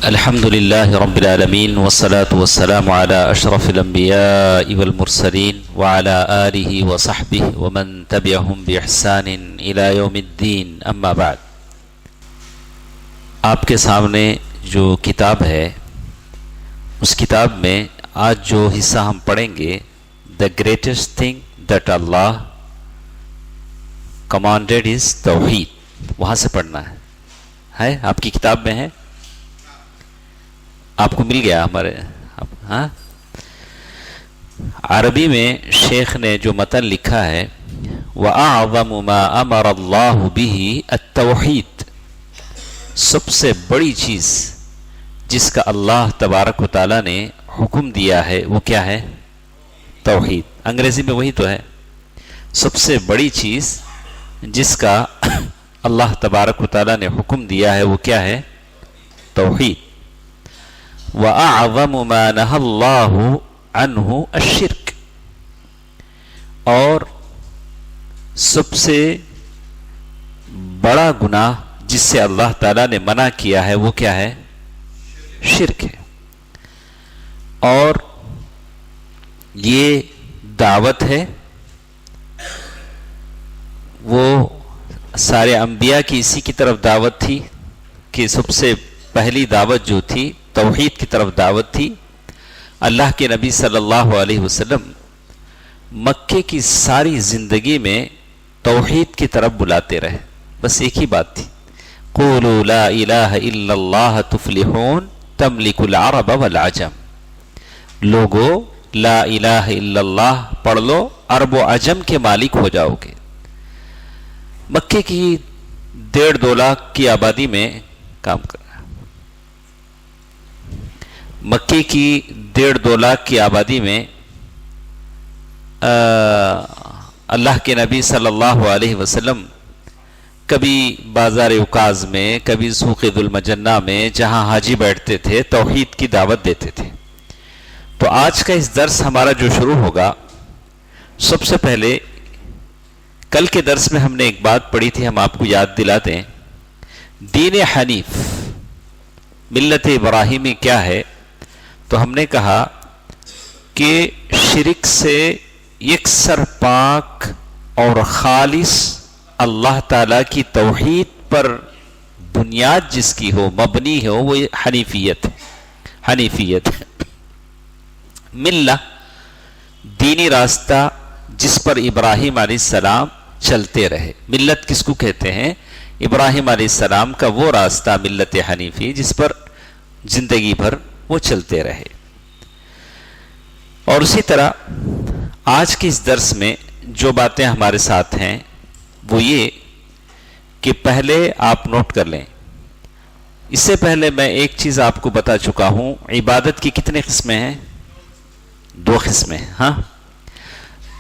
الحمد لله رب العالمين والصلاة والسلام على أشرف الأنبياء والمرسلين وعلى آله وصحبه ومن تبعهم بإحسان إلى يوم الدين أما بعد. آپ کے سامنے جو کتاب ہے اس کتاب میں آج جو حصہ ہم پڑھیں گے The greatest thing that Allah commanded is توحید، وہاں سے پڑھنا ہے. آپ کی کتاب میں ہے، آپ کو مل گیا ہمارے. ہاں، عربی میں شیخ نے جو متن لکھا ہے وَأَعْظَمُ مَا أَمَرَ اللَّهُ بِهِ التَّوْحِيدُ، سب سے بڑی چیز جس کا اللہ تبارک و تعالیٰ نے حکم دیا ہے وہ کیا ہے؟ توحید. انگریزی میں وہی تو ہے، سب سے بڑی چیز جس کا اللہ تبارک و تعالیٰ نے حکم دیا ہے وہ کیا ہے؟ توحید. وَأَعْظَمُ مَا نَهَى اللَّهُ عَنْهُ الشِّرْكُ، اور سب سے بڑا گناہ جس سے اللہ تعالیٰ نے منع کیا ہے وہ کیا ہے؟ شرک ہے. اور یہ دعوت ہے، وہ سارے انبیاء کی اسی کی طرف دعوت تھی کہ سب سے پہلی دعوت جو تھی توحید کی طرف دعوت تھی. اللہ کے نبی صلی اللہ علیہ وسلم مکے کی ساری زندگی میں توحید کی طرف بلاتے رہے، بس ایک ہی بات تھی، قولوا لا الہ الا اللہ تفلحون تملک العرب والعجم. لوگو لا الہ الا اللہ پڑھ لو، عرب و عجم کے مالک ہو جاؤ گے. مکے کی 1.5-2 لاکھ کی آبادی میں کام کر رہا ہے. مکے کی 1.5-2 لاکھ کی آبادی میں اللہ کے نبی صلی اللہ علیہ وسلم کبھی بازار عکاظ میں، کبھی سوق ذو المجنہ میں جہاں حاجی بیٹھتے تھے توحید کی دعوت دیتے تھے. تو آج کا اس درس ہمارا جو شروع ہوگا، سب سے پہلے کل کے درس میں ہم نے ایک بات پڑھی تھی، ہم آپ کو یاد دلا دیں. دین حنیف، ملت ابراہیمی کیا ہے؟ تو ہم نے کہا کہ شرک سے یکسر پاک اور خالص اللہ تعالیٰ کی توحید پر بنیاد جس کی ہو، مبنی ہو، وہ حنیفیت ہے. حنیفیت ملہ، دینی راستہ جس پر ابراہیم علیہ السلام چلتے رہے. ملت کس کو کہتے ہیں؟ ابراہیم علیہ السلام کا وہ راستہ ملت حنیفی جس پر زندگی بھر وہ چلتے رہے. اور اسی طرح آج کے اس درس میں جو باتیں ہمارے ساتھ ہیں وہ یہ کہ پہلے آپ نوٹ کر لیں. اس سے پہلے میں ایک چیز آپ کو بتا چکا ہوں، عبادت کی کتنے قسمیں ہیں؟ 2 قسمیں. ہاں،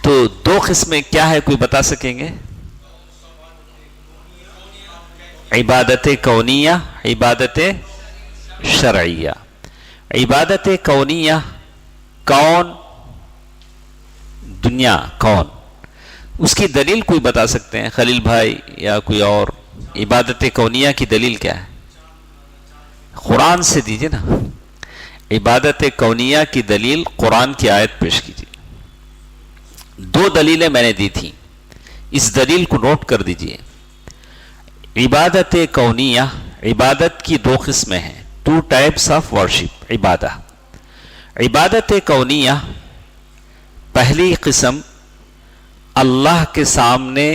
تو 2 قسمیں کیا ہے، کوئی بتا سکیں گے؟ عبادت کونیہ، عبادت شرعیہ. عبادت کونیہ، کون، دنیا، کون، اس کی دلیل کوئی بتا سکتے ہیں؟ خلیل بھائی یا کوئی اور. عبادت کونیہ کی دلیل کیا ہے؟ قرآن سے دیجئے نا. عبادت کونیہ کی دلیل قرآن کی آیت پیش کیجیے. 2 دلیلیں میں نے دی تھیں، اس دلیل کو نوٹ کر دیجئے. عبادت کونیہ، عبادت کی 2 قسمیں ہیں، 2 types of worship. عبادت کونیہ، پہلی قسم اللہ کے سامنے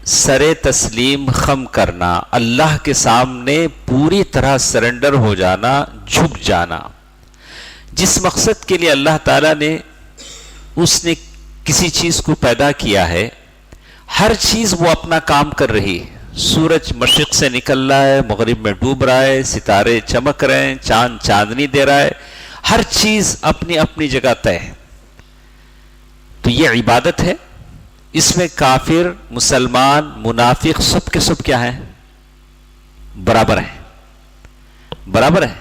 سر تسلیم خم کرنا، اللہ کے سامنے پوری طرح سرنڈر ہو جانا، جھک جانا. جس مقصد کے لیے اللہ تعالیٰ نے اس نے کسی چیز کو پیدا کیا ہے، ہر چیز وہ اپنا کام کر رہی ہے. سورج مشرق سے نکل رہا ہے، مغرب میں ڈوب رہا ہے، ستارے چمک رہے ہیں، چاند چاندنی دے رہا ہے، ہر چیز اپنی اپنی جگہ طے ہے. تو یہ عبادت ہے. اس میں کافر، مسلمان، منافق سب کے سب کیا ہیں؟ برابر ہیں، برابر ہے.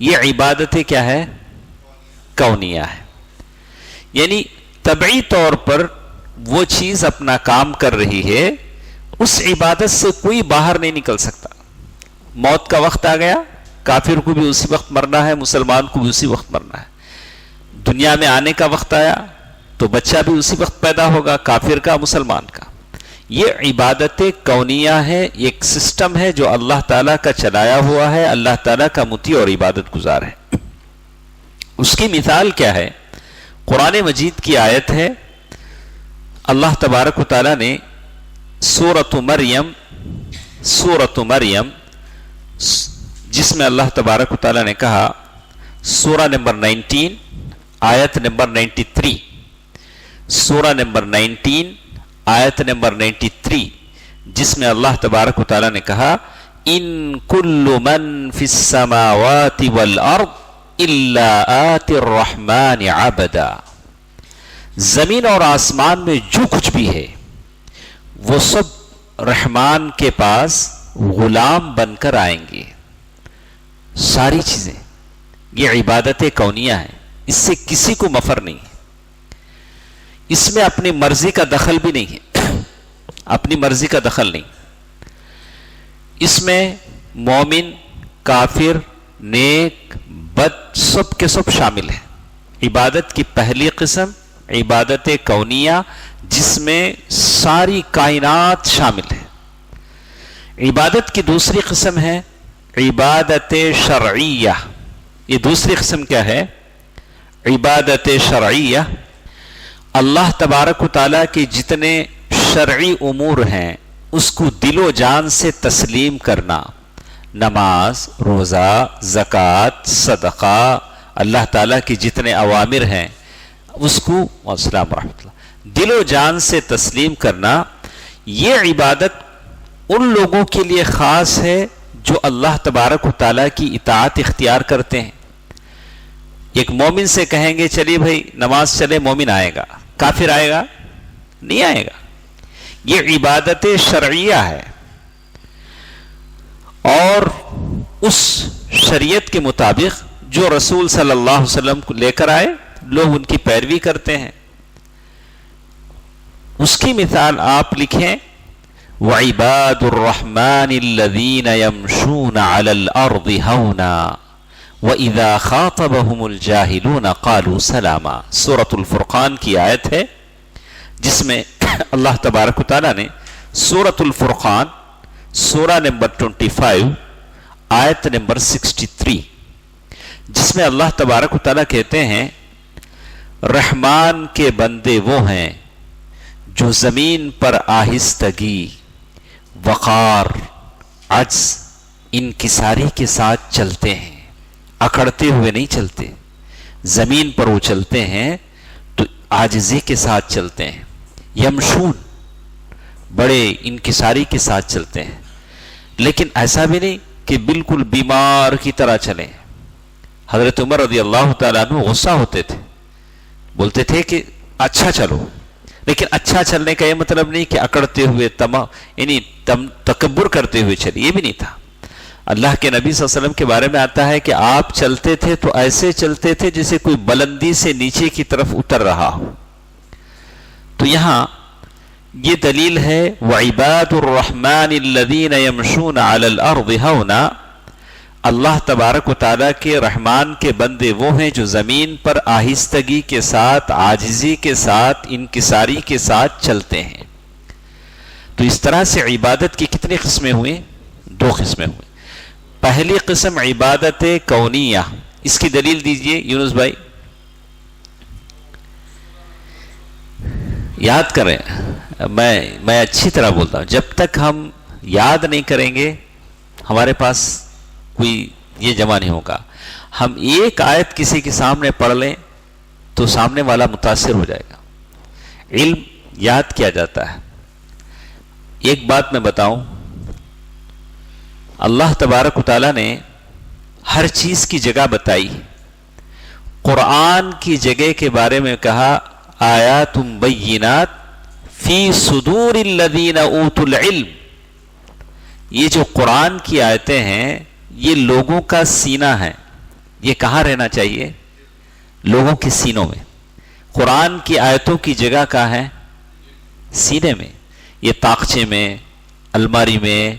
یہ عبادت کیا ہے؟ کونیہ ہے. یعنی طبعی طور پر وہ چیز اپنا کام کر رہی ہے، اس عبادت سے کوئی باہر نہیں نکل سکتا. موت کا وقت آ گیا، کافر کو بھی اسی وقت مرنا ہے، مسلمان کو بھی اسی وقت مرنا ہے. دنیا میں آنے کا وقت آیا تو بچہ بھی اسی وقت پیدا ہوگا، کافر کا مسلمان کا. یہ عبادت کونیہ ہے، ایک سسٹم ہے جو اللہ تعالیٰ کا چلایا ہوا ہے، اللہ تعالیٰ کا مطیع اور عبادت گزار ہے. اس کی مثال کیا ہے؟ قرآن مجید کی آیت ہے، اللہ تبارک و تعالیٰ نے سورۃ مریم جس میں اللہ تبارک و تعالیٰ نے کہا، سورہ نمبر 19 آیت نمبر 93، سورہ نمبر 19 آیت نمبر 93، جس میں اللہ تبارک و تعالیٰ نے کہا ان کل من فی السماوات والارض الا آتی الرحمن عبدا. زمین اور آسمان میں جو کچھ بھی ہے وہ سب رحمان کے پاس غلام بن کر آئیں گے. ساری چیزیں یہ عبادت کونیہ ہیں، اس سے کسی کو مفر نہیں ہے، اس میں اپنی مرضی کا دخل بھی نہیں ہے، اپنی مرضی کا دخل نہیں. اس میں مومن، کافر، نیک، بد سب کے سب شامل ہیں. عبادت کی پہلی قسم عبادت کونیہ، جس میں ساری کائنات شامل ہے. عبادت کی دوسری قسم ہے عبادت شرعیہ. یہ دوسری قسم کیا ہے؟ عبادت شرعیہ. اللہ تبارک و تعالیٰ کے جتنے شرعی امور ہیں اس کو دل و جان سے تسلیم کرنا، نماز، روزہ، زکوٰۃ، صدقہ، اللہ تعالیٰ کے جتنے اوامر ہیں اس کو السلام ورحمۃ اللہ دل و جان سے تسلیم کرنا. یہ عبادت ان لوگوں کے لیے خاص ہے جو اللہ تبارک و تعالیٰ کی اطاعت اختیار کرتے ہیں. ایک مومن سے کہیں گے چلیے بھائی نماز چلے، مومن آئے گا، کافر آئے گا؟ نہیں آئے گا. یہ عبادت شرعیہ ہے، اور اس شریعت کے مطابق جو رسول صلی اللہ علیہ وسلم کو لے کر آئے لوگ ان کی پیروی کرتے ہیں. اس کی مثال آپ لکھیں وَعِبَادُ الرَّحْمَنِ الَّذِينَ يَمْشُونَ عَلَى الْأَرْضِ هَوْنًا وَإِذَا خَاطَبَهُمُ الْجَاهِلُونَ قَالُوا سَلَامًا. سورۃ الفرقان کی آیت ہے جس میں اللہ تبارک و تعالیٰ نے سورۃ الفرقان سورہ نمبر 25 آیت نمبر 63، جس میں اللہ تبارک و تعالیٰ کہتے ہیں رحمان کے بندے وہ ہیں جو زمین پر آہستگی، وقار، عجز، انکساری کے ساتھ چلتے ہیں، اکڑتے ہوئے نہیں چلتے. زمین پر وہ چلتے ہیں تو عاجزی کے ساتھ چلتے ہیں. یمشون، بڑے انکساری کے ساتھ چلتے ہیں، لیکن ایسا بھی نہیں کہ بالکل بیمار کی طرح چلیں. حضرت عمر رضی اللہ تعالیٰ عنہ غصہ ہوتے تھے، بولتے تھے کہ اچھا چلو، لیکن اچھا چلنے کا یہ مطلب نہیں کہ اکڑتے ہوئے یعنی تکبر کرتے ہوئے چلے، یہ بھی نہیں تھا. اللہ کے نبی صلی اللہ علیہ وسلم کے بارے میں آتا ہے کہ آپ چلتے تھے تو ایسے چلتے تھے جیسے کوئی بلندی سے نیچے کی طرف اتر رہا ہو. تو یہاں یہ دلیل ہے وَعِبَادُ الرَّحْمَنِ الَّذِينَ يَمْشُونَ عَلَى الْأَرْضِ هَوْنًا. اللہ تبارک و تعالیٰ کے رحمان کے بندے وہ ہیں جو زمین پر آہستگی کے ساتھ، عاجزی کے ساتھ، انکساری کے ساتھ چلتے ہیں. تو اس طرح سے عبادت کی کتنی قسمیں ہوئیں؟ 2 قسمیں ہوئیں. پہلی قسم عبادت کونیہ، اس کی دلیل دیجئے یونس بھائی. یاد کریں، میں اچھی طرح بولتا ہوں، جب تک ہم یاد نہیں کریں گے ہمارے پاس کوئی یہ جمع نہیں ہوگا. ہم ایک آیت کسی کے سامنے پڑھ لیں تو سامنے والا متاثر ہو جائے گا. علم یاد کیا جاتا ہے. ایک بات میں بتاؤں، اللہ تبارک و تعالیٰ نے ہر چیز کی جگہ بتائی. قرآن کی جگہ کے بارے میں کہا آیات بینات فی صدور الذین اوتوا العلم. یہ جو قرآن کی آیتیں ہیں یہ لوگوں کا سینہ ہے. یہ کہاں رہنا چاہیے؟ لوگوں کے سینوں میں. قرآن کی آیتوں کی جگہ کہاں ہے؟ سینے میں. یہ طاقچے میں، الماری میں،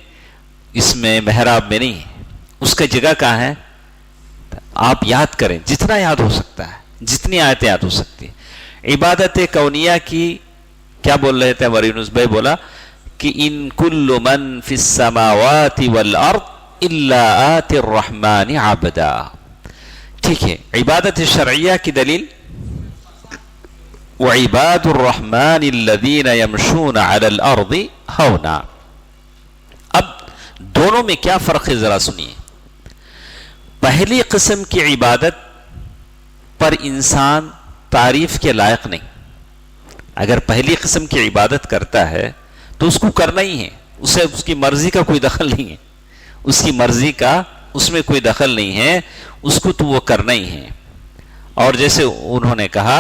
اس میں محراب میں نہیں. اس کا جگہ کہاں ہے؟ آپ یاد کریں جتنا یاد ہو سکتا ہے، جتنی آیتیں یاد ہو سکتی ہیں. عبادت کونیہ کی کیا بول رہے تھے ہمارے یونس بھائی؟ بولا کہ ان کل من فی السماوات والارض الا آتی الرحمن عبدا. ٹھیک ہے، عبادت شرعیہ کی دلیل وعباد الرحمن الذین یمشون علی الارض ہونا. اب دونوں میں کیا فرق ہے ذرا سنیے. پہلی قسم کی عبادت پر انسان تعریف کے لائق نہیں. اگر پہلی قسم کی عبادت کرتا ہے تو اس کو کرنا ہی ہے، اسے اس کی مرضی کا کوئی دخل نہیں ہے، اس کی مرضی کا اس میں کوئی دخل نہیں ہے، اس کو تو وہ کرنا ہی ہے. اور جیسے انہوں نے کہا،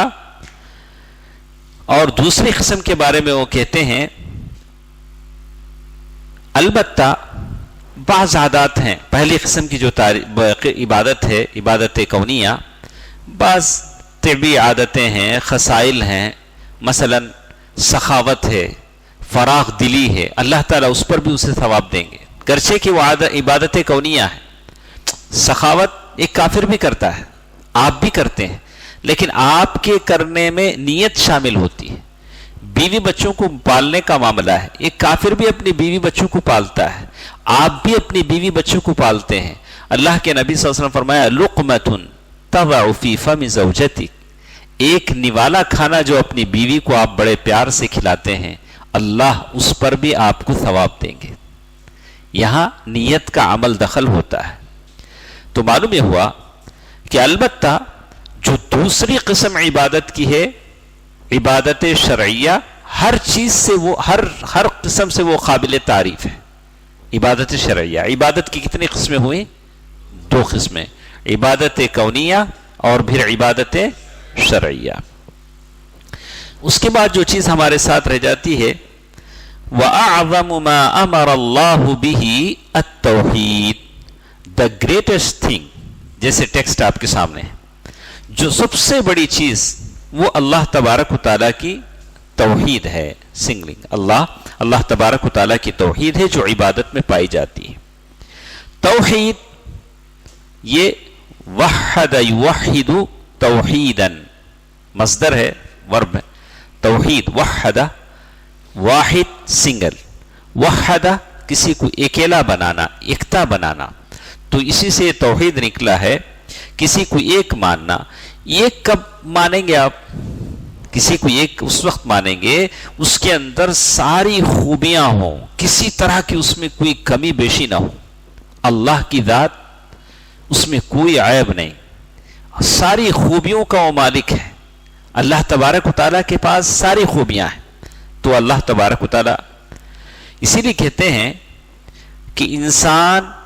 اور دوسری قسم کے بارے میں وہ کہتے ہیں البتہ بعض عادات ہیں. پہلی قسم کی جو عبادت ہے عبادت کونیہ، بعض طبعی عادتیں ہیں، خصائل ہیں، مثلا سخاوت ہے، فراغ دلی ہے، اللہ تعالیٰ اس پر بھی اسے ثواب دیں گے گرچہ کہ وہ عبادت کونیہ ہے. سخاوت ایک کافر بھی کرتا ہے، آپ بھی کرتے ہیں، لیکن آپ کے کرنے میں نیت شامل ہوتی ہے. بیوی بچوں کو پالنے کا معاملہ ہے، ایک کافر بھی اپنی بیوی بچوں کو پالتا ہے، آپ بھی اپنی بیوی بچوں کو پالتے ہیں. اللہ کے نبی صلی اللہ علیہ وسلم فرمایا لقمۃ تضع فی فم زوجتک، ایک نوالا کھانا جو اپنی بیوی کو آپ بڑے پیار سے کھلاتے ہیں، اللہ اس پر بھی آپ کو ثواب دیں گے. یہاں نیت کا عمل دخل ہوتا ہے. تو معلوم یہ ہوا کہ البتہ جو دوسری قسم عبادت کی ہے عبادت شرعیہ، ہر چیز سے وہ ہر قسم سے وہ قابل تعریف ہے. عبادت شرعیہ، عبادت کی کتنی قسمیں ہوئیں؟ دو قسمیں، عبادت کونیہ اور پھر عبادت شرعیہ. اس کے بعد جو چیز ہمارے ساتھ رہ جاتی ہے وَأَعْظَمُ مَا أَمَرَ اللَّهُ بِهِ التَّوْحِيدُ، the greatest thing، جیسے ٹیکسٹ آپ کے سامنے ہے، جو سب سے بڑی چیز وہ اللہ تبارک و تعالیٰ کی توحید ہے. سنگلنگ اللہ تبارک و تعالیٰ کی توحید ہے جو عبادت میں پائی جاتی ہے. توحید یہ وحد یوحد توحیدا، مصدر ہے، ورب ہے. توحید وحد، واحد سنگل، وحد کسی کو اکیلا بنانا، ایکتا بنانا، تو اسی سے توحید نکلا ہے، کسی کو ایک ماننا. ایک کب مانیں گے آپ؟ کسی کو ایک اس وقت مانیں گے اس کے اندر ساری خوبیاں ہوں، کسی طرح کی اس میں کوئی کمی بیشی نہ ہو. اللہ کی ذات اس میں کوئی عیب نہیں، ساری خوبیوں کا وہ مالک ہے. اللہ تبارک و تعالیٰ کے پاس ساری خوبیاں ہیں. تو اللہ تبارک و تعالیٰ اسی لیے کہتے ہیں کہ انسان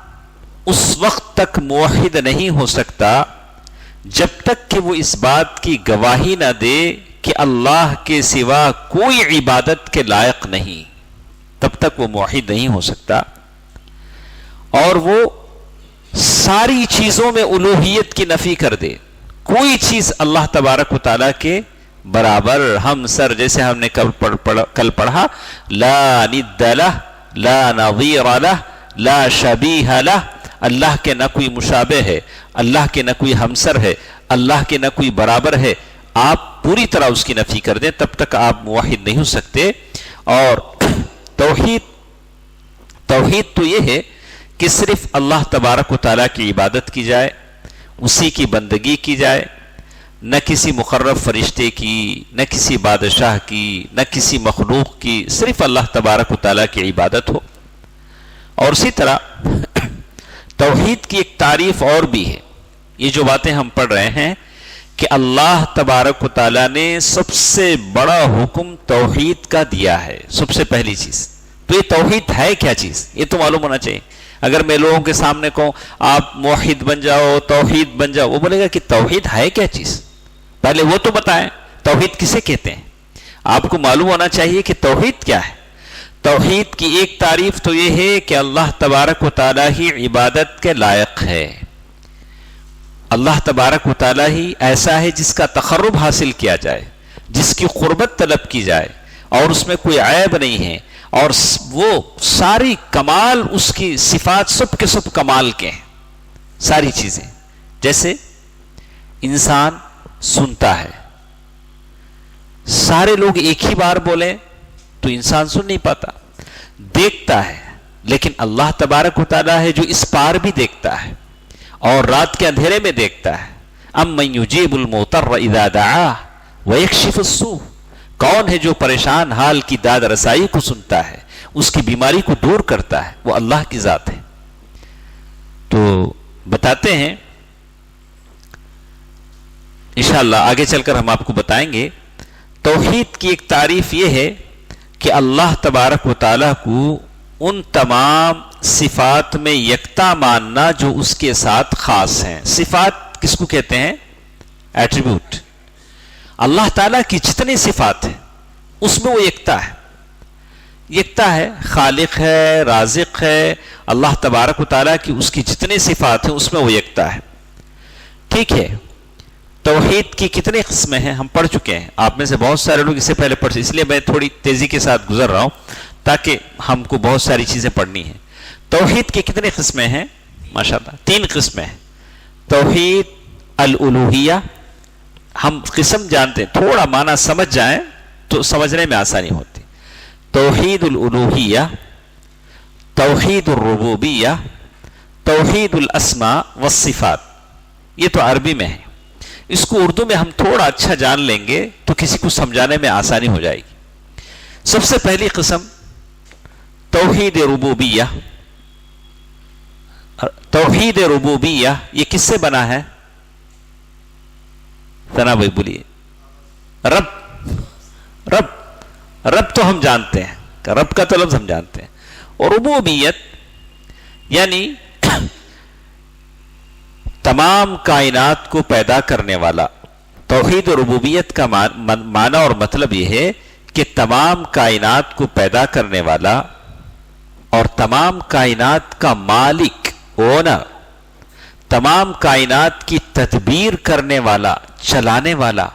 اس وقت تک موحد نہیں ہو سکتا جب تک کہ وہ اس بات کی گواہی نہ دے کہ اللہ کے سوا کوئی عبادت کے لائق نہیں، تب تک وہ موحد نہیں ہو سکتا. اور وہ ساری چیزوں میں الوہیت کی نفی کر دے، کوئی چیز اللہ تبارک و تعالیٰ کے برابر ہم سر، جیسے ہم نے کل پڑھا لا ند لہ لا نظیر لہ لا شبیہ لہ، اللہ کے نہ کوئی مشابہ ہے، اللہ کے نہ کوئی ہمسر ہے، اللہ کے نہ کوئی برابر ہے. آپ پوری طرح اس کی نفی کر دیں تب تک آپ موحد نہیں ہو سکتے. اور توحید تو یہ ہے کہ صرف اللہ تبارک و تعالیٰ کی عبادت کی جائے، اسی کی بندگی کی جائے، نہ کسی مقرب فرشتے کی، نہ کسی بادشاہ کی، نہ کسی مخلوق کی، صرف اللہ تبارک و تعالیٰ کی عبادت ہو. اور اسی طرح توحید کی ایک تعریف اور بھی ہے. یہ جو باتیں ہم پڑھ رہے ہیں کہ اللہ تبارک و تعالیٰ نے سب سے بڑا حکم توحید کا دیا ہے، سب سے پہلی چیز. تو یہ توحید ہے کیا چیز، یہ تو معلوم ہونا چاہیے. اگر میں لوگوں کے سامنے کہوں آپ موحد بن جاؤ، توحید بن جاؤ، وہ بولے گا کہ توحید ہے کیا چیز، پہلے وہ تو بتائیں توحید کسے کہتے ہیں. آپ کو معلوم ہونا چاہیے کہ توحید کیا ہے. توحید کی ایک تعریف تو یہ ہے کہ اللہ تبارک و تعالیٰ ہی عبادت کے لائق ہے. اللہ تبارک و تعالیٰ ہی ایسا ہے جس کا تقرب حاصل کیا جائے، جس کی قربت طلب کی جائے، اور اس میں کوئی عیب نہیں ہے، اور وہ ساری کمال، اس کی صفات سب کے سب کمال کے ہیں، ساری چیزیں. جیسے انسان سنتا ہے، سارے لوگ ایک ہی بار بولیں تو انسان سن نہیں پاتا. دیکھتا ہے، لیکن اللہ تبارک و تعالیٰ ہے جو اس پار بھی دیکھتا ہے اور رات کے اندھیرے میں دیکھتا ہے. امن یجیب المضطر اذا دعاہ ویکشف السوء، کون ہے جو پریشان حال کی داد رسائی کو سنتا ہے، اس کی بیماری کو دور کرتا ہے؟ وہ اللہ کی ذات ہے. تو بتاتے ہیں انشاءاللہ آگے چل کر ہم آپ کو بتائیں گے. توحید کی ایک تعریف یہ ہے کہ اللہ تبارک و تعالیٰ کو ان تمام صفات میں یکتا ماننا جو اس کے ساتھ خاص ہیں. صفات کس کو کہتے ہیں؟ ایٹریبیوٹ. اللہ تعالیٰ کی جتنی صفات ہیں اس میں وہ یکتا ہے. یکتا ہے، خالق ہے، رازق ہے. اللہ تبارک و تعالیٰ کی اس کی جتنی صفات ہیں اس میں وہ یکتا ہے. ٹھیک ہے. توحید کی کتنی قسمیں ہیں ہم پڑھ چکے ہیں. آپ میں سے بہت سارے لوگ اس سے پہلے پڑھ چکے، اس لیے میں تھوڑی تیزی کے ساتھ گزر رہا ہوں تاکہ ہم کو بہت ساری چیزیں پڑھنی ہیں. توحید کی کتنی قسمیں ہیں؟ ماشاءاللہ 3 قسمیں ہیں. توحید الالوہیہ، ہم قسم جانتے ہیں، تھوڑا معنی سمجھ جائیں تو سمجھنے میں آسانی ہوتی. توحید الالوہیہ، توحید الربوبیہ، توحید الاسماء والصفات. یہ تو عربی میں ہے. اس کو اردو میں ہم تھوڑا اچھا جان لیں گے تو کسی کو سمجھانے میں آسانی ہو جائے گی. سب سے پہلی قسم توحید ربوبیہ. توحید ربوبیہ یہ کس سے بنا ہے؟ ثنا بھائی بولیے. رب تو ہم جانتے ہیں، رب کا تو لفظ ہم جانتے ہیں. اور ربوبیت یعنی تمام کائنات کو پیدا کرنے والا. توحید ربوبیت کا معنی اور مطلب یہ ہے کہ تمام کائنات کو پیدا کرنے والا اور تمام کائنات کا مالک، اونر، تمام کائنات کی تدبیر کرنے والا، چلانے والا،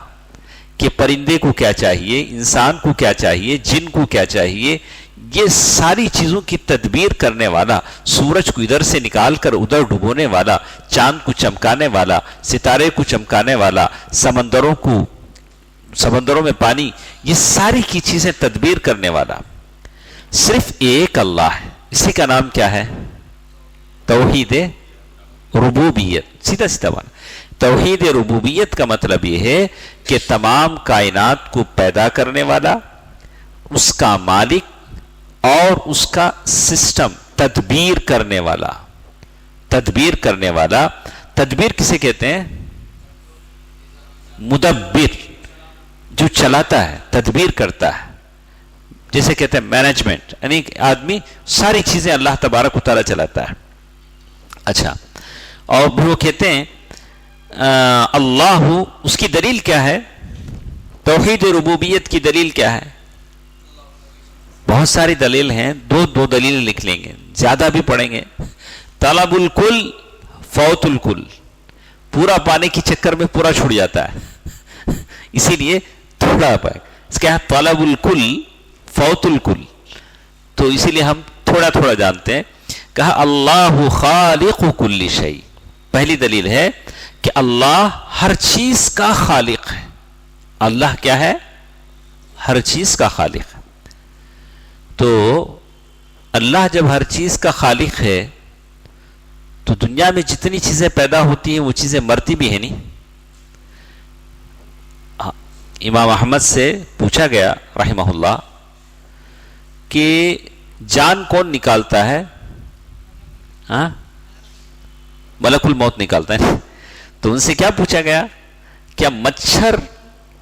کہ پرندے کو کیا چاہیے، انسان کو کیا چاہیے، جن کو کیا چاہیے، یہ ساری چیزوں کی تدبیر کرنے والا، سورج کو ادھر سے نکال کر ادھر ڈبونے والا، چاند کو چمکانے والا، ستارے کو چمکانے والا، سمندروں میں پانی، یہ ساری کی چیزیں تدبیر کرنے والا صرف ایک اللہ ہے. اسی کا نام کیا ہے؟ توحید ربوبیت. سیدھا سیدھا بات. توحید ربوبیت کا مطلب یہ ہے کہ تمام کائنات کو پیدا کرنے والا، اس کا مالک اور اس کا سسٹم تدبیر کرنے والا. تدبیر کرنے والا. تدبیر کسے کہتے ہیں؟ مدبر، جو چلاتا ہے، تدبیر کرتا ہے. جیسے کہتے ہیں مینجمنٹ، یعنی آدمی ساری چیزیں اللہ تبارک و تعالیٰ چلاتا ہے. اچھا، اور وہ کہتے ہیں اللہ، اس کی دلیل کیا ہے؟ توحید ربوبیت کی دلیل کیا ہے؟ بہت ساری دلیل ہیں. دو دلیل لکھ لیں گے، زیادہ بھی پڑھیں گے. طلب الکل فوت الکل. پورا پانے کی چکر میں پورا چھوٹ جاتا ہے، اسی لیے تھوڑا پائے. اس کا طلب الکل فوت الکل. تو اسی لیے ہم تھوڑا تھوڑا جانتے ہیں. کہا اللہ خالق کل شیء. پہلی دلیل ہے کہ اللہ ہر چیز کا خالق ہے. اللہ کیا ہے؟ ہر چیز کا خالق ہے. تو اللہ جب ہر چیز کا خالق ہے تو دنیا میں جتنی چیزیں پیدا ہوتی ہیں وہ چیزیں مرتی بھی ہیں نہیں. امام احمد سے پوچھا گیا رحمہ اللہ کہ جان کون نکالتا ہے؟ ملک الموت نکالتا ہے. تو ان سے کیا پوچھا گیا؟ کیا مچھر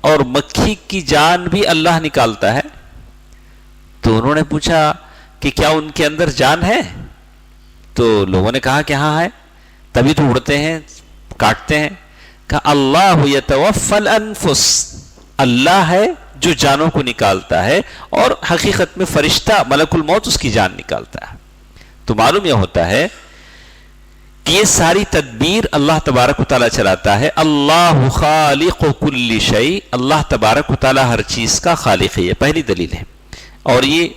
اور مکھی کی جان بھی اللہ نکالتا ہے؟ تو انہوں نے پوچھا کہ کیا ان کے اندر جان ہے؟ تو لوگوں نے کہا کہ ہاں ہے، تبھی تو اڑتے ہیں، کاٹتے ہیں. کہ اللہ یتوفی الانفس. اللہ ہے جو جانوں کو نکالتا ہے، اور حقیقت میں فرشتہ ملک الموت اس کی جان نکالتا ہے. تو معلوم یہ ہوتا ہے کہ یہ ساری تدبیر اللہ تبارک و تعالیٰ چلاتا ہے. اللہ خالق کل شیء. اللہ تبارک و تعالیٰ ہر چیز کا خالق ہے. یہ پہلی دلیل ہے، اور یہ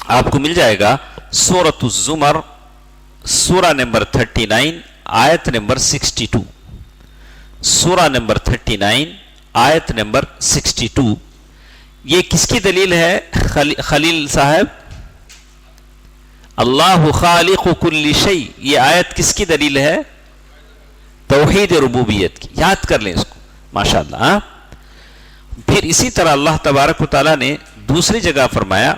آپ کو مل جائے گا سورۃ الزمر، سورہ نمبر 39 آیت نمبر 62، سورہ نمبر 39 آیت نمبر 62. یہ کس کی دلیل ہے خلیل صاحب؟ اللہ خالق کل شیء، یہ آیت کس کی دلیل ہے؟ توحید ربوبیت کی. یاد کر لیں اس کو ماشاءاللہ. پھر اسی طرح اللہ تبارک و تعالیٰ نے دوسری جگہ فرمایا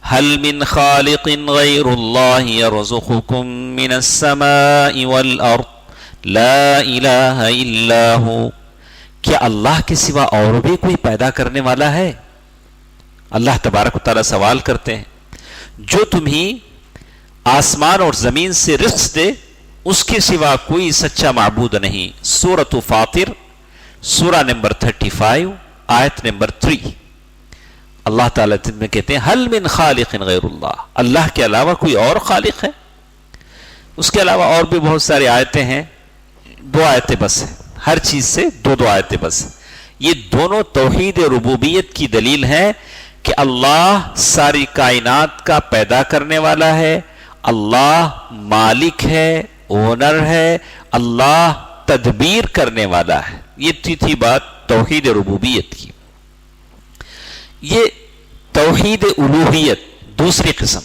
هل من خالق غیر اللہ یرزقکم من السماء والارض لا الہ الا ہو، کیا اللہ کے سوا اور بھی کوئی پیدا کرنے والا ہے؟ اللہ تبارک و تعالیٰ سوال کرتے ہیں جو تمہیں آسمان اور زمین سے رزق دے اس کے سوا کوئی سچا معبود نہیں. سورۃ فاطر سورہ نمبر 35 آیت نمبر 3. اللہ تعالیٰ میں کہتے ہیں حل من خالق غیر اللہ، اللہ کے علاوہ کوئی اور خالق ہے؟ اس کے علاوہ اور بھی بہت ساری آیتیں ہیں، 2 آیتیں بس ہیں، ہر چیز سے 2 آیتیں بس ہیں. یہ دونوں توحید ربوبیت کی دلیل ہے کہ اللہ ساری کائنات کا پیدا کرنے والا ہے، اللہ مالک ہے، اونر ہے، اللہ تدبیر کرنے والا ہے. یہ تھی بات توحید ربوبیت کی. یہ توحید الوہیت دوسری قسم.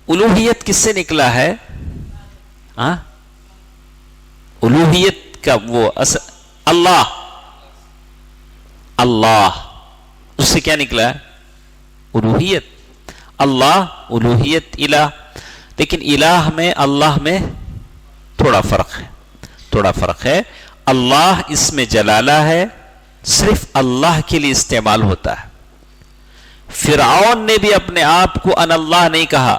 الوہیت کس سے نکلا ہے؟ الوہیت کا وہ اللہ اس سے کیا نکلا ہے؟ الوہیت. اللہ الوہیت الہ. لیکن الہ میں اللہ میں تھوڑا فرق ہے. اللہ اس میں جلالہ ہے، صرف اللہ کے لیے استعمال ہوتا ہے. فرعون نے بھی اپنے آپ کو ان اللہ نہیں کہا،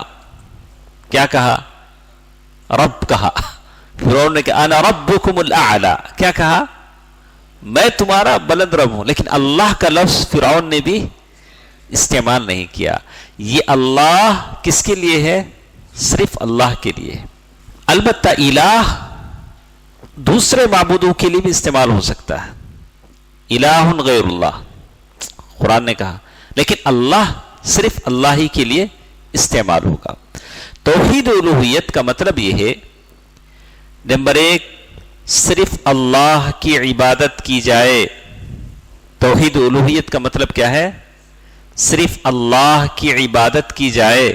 کیا کہا؟ رب کہا. فرعون نے کہا انا ربکم الاعلی، کیا کہا؟ میں تمہارا بلند رب ہوں. لیکن اللہ کا لفظ فرعون نے بھی استعمال نہیں کیا. یہ اللہ کس کے لیے ہے؟ صرف اللہ کے لیے. البتہ الہ دوسرے معبودوں کے لیے بھی استعمال ہو سکتا ہے. الہ غیر اللہ قرآن نے کہا، لیکن اللہ صرف اللہ ہی کے لیے استعمال ہوگا. توحید الوہیت کا مطلب یہ ہے نمبر 1 صرف اللہ کی عبادت کی جائے. توحید الوہیت کا مطلب کیا ہے؟ صرف اللہ کی عبادت کی جائے.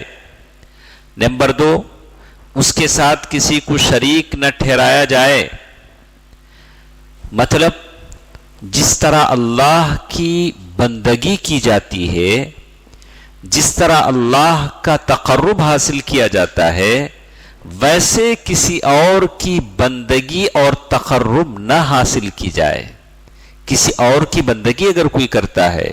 نمبر 2 اس کے ساتھ کسی کو شریک نہ ٹھہرایا جائے. مطلب جس طرح اللہ کی بندگی کی جاتی ہے، جس طرح اللہ کا تقرب حاصل کیا جاتا ہے، ویسے کسی اور کی بندگی اور تقرب نہ حاصل کی جائے. کسی اور کی بندگی اگر کوئی کرتا ہے،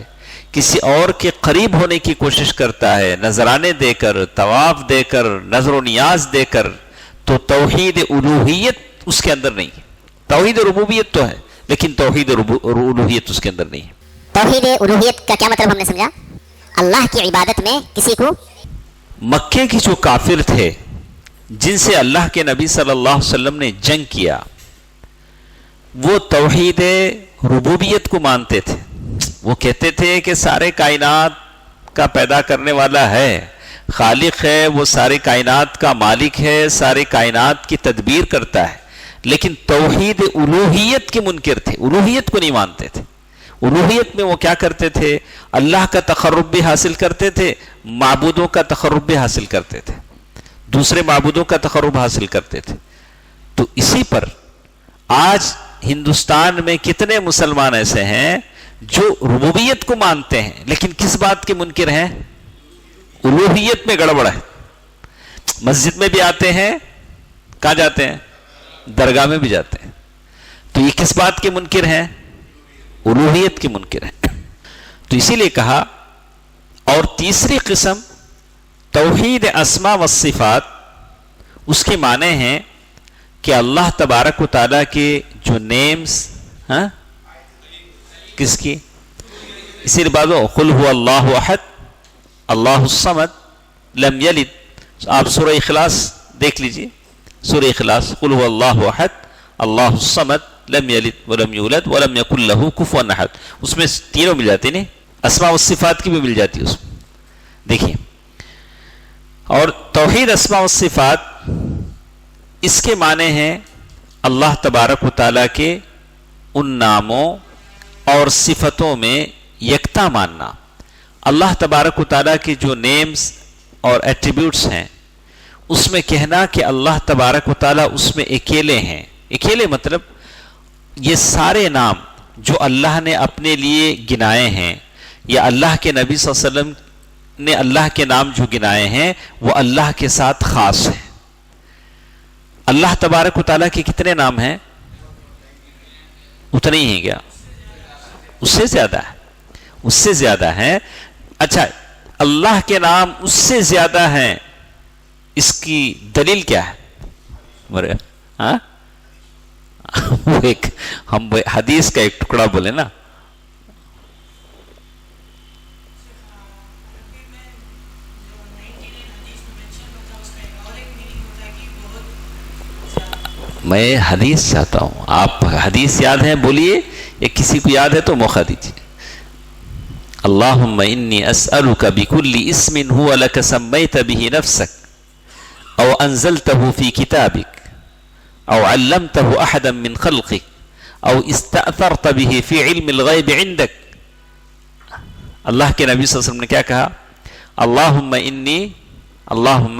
کسی اور کے قریب ہونے کی کوشش کرتا ہے، نذرانے دے کر، طواف دے کر، نذر و نیاز دے کر، تو توحید الوہیت اس کے اندر نہیں. توحید ربوبیت تو ہے لیکن توحید الوہیت اس کے اندر نہیں ہے. توحید الوہیت کا کیا مطلب ہم نے سمجھا؟ اللہ کی عبادت میں کسی کو. مکے کی جو کافر تھے جن سے اللہ کے نبی صلی اللہ علیہ وسلم نے جنگ کیا، وہ توحید ربوبیت کو مانتے تھے. وہ کہتے تھے کہ سارے کائنات کا پیدا کرنے والا ہے، خالق ہے، وہ سارے کائنات کا مالک ہے، سارے کائنات کی تدبیر کرتا ہے. لیکن توحید الوہیت کے منکر تھے، الوہیت کو نہیں مانتے تھے. الوہیت میں وہ کیا کرتے تھے؟ اللہ کا تقرب بھی حاصل کرتے تھے، معبودوں کا تقرب بھی حاصل کرتے تھے، دوسرے معبودوں کا تقرب حاصل کرتے تھے. تو اسی پر آج ہندوستان میں کتنے مسلمان ایسے ہیں جو ربوبیت کو مانتے ہیں لیکن کس بات کے منکر ہیں؟ الوہیت میں گڑبڑ ہے. مسجد میں بھی آتے ہیں، کہاں جاتے ہیں؟ درگاہ میں بھی جاتے ہیں. تو یہ کس بات کے منکر ہیں؟ الوہیت کے منکر ہیں. تو اسی لیے کہا. اور تیسری قسم توحید اسماء و صفات، اس کے معنی ہیں کہ اللہ تبارک و تعالیٰ کے جو نیمز، کس کی؟ اسی لیے بازو قل هو اللہ احد اللہ الصمد لم یلد. آپ سورہ اخلاص دیکھ لیجئے، سورہ اخلاص قل هو اللہ احد اللہ الصمد لم یلد ولم یولد ولم یکن له کفوا احد. اس میں تینوں مل جاتے ہیں، اسماء و صفات کی بھی مل جاتی ہے اس میں. دیکھیے، اور توحید اسماء و صفات اس کے معنی ہیں اللہ تبارک و تعالیٰ کے ان ناموں اور صفتوں میں یکتا ماننا. اللہ تبارک و تعالیٰ کے جو نیمز اور ایٹریبیوٹس ہیں اس میں کہنا کہ اللہ تبارک و تعالیٰ اس میں اکیلے ہیں. اکیلے مطلب یہ سارے نام جو اللہ نے اپنے لیے گنائے ہیں یا اللہ کے نبی صلی اللہ علیہ وسلم نے اللہ کے نام جو گنائے ہیں وہ اللہ کے ساتھ خاص ہیں. اللہ تبارک و تعالیٰ کے کتنے نام ہیں؟ اتنے ہی ہیں کیا؟ اس سے زیادہ ہے. اس سے زیادہ ہیں. اچھا، اللہ کے نام اس سے زیادہ ہیں، اس کی دلیل کیا ہے؟ ہاں وہ ایک ہم حدیث کا ایک ٹکڑا بولے نا. میں حدیث چاہتا ہوں، آپ حدیث یاد ہے بولیے، یا کسی کو یاد ہے تو موقع دیجیے. اللہم انی اسألک بکل اسم هو لک سمیت به نفسک او انزلته فی کتابک او علمته احدا من خلقک او استأثرت به فی علم الغیب عندک. اللہ کے نبی صلی اللہ علیہ وسلم نے کیا کہا؟ اللہم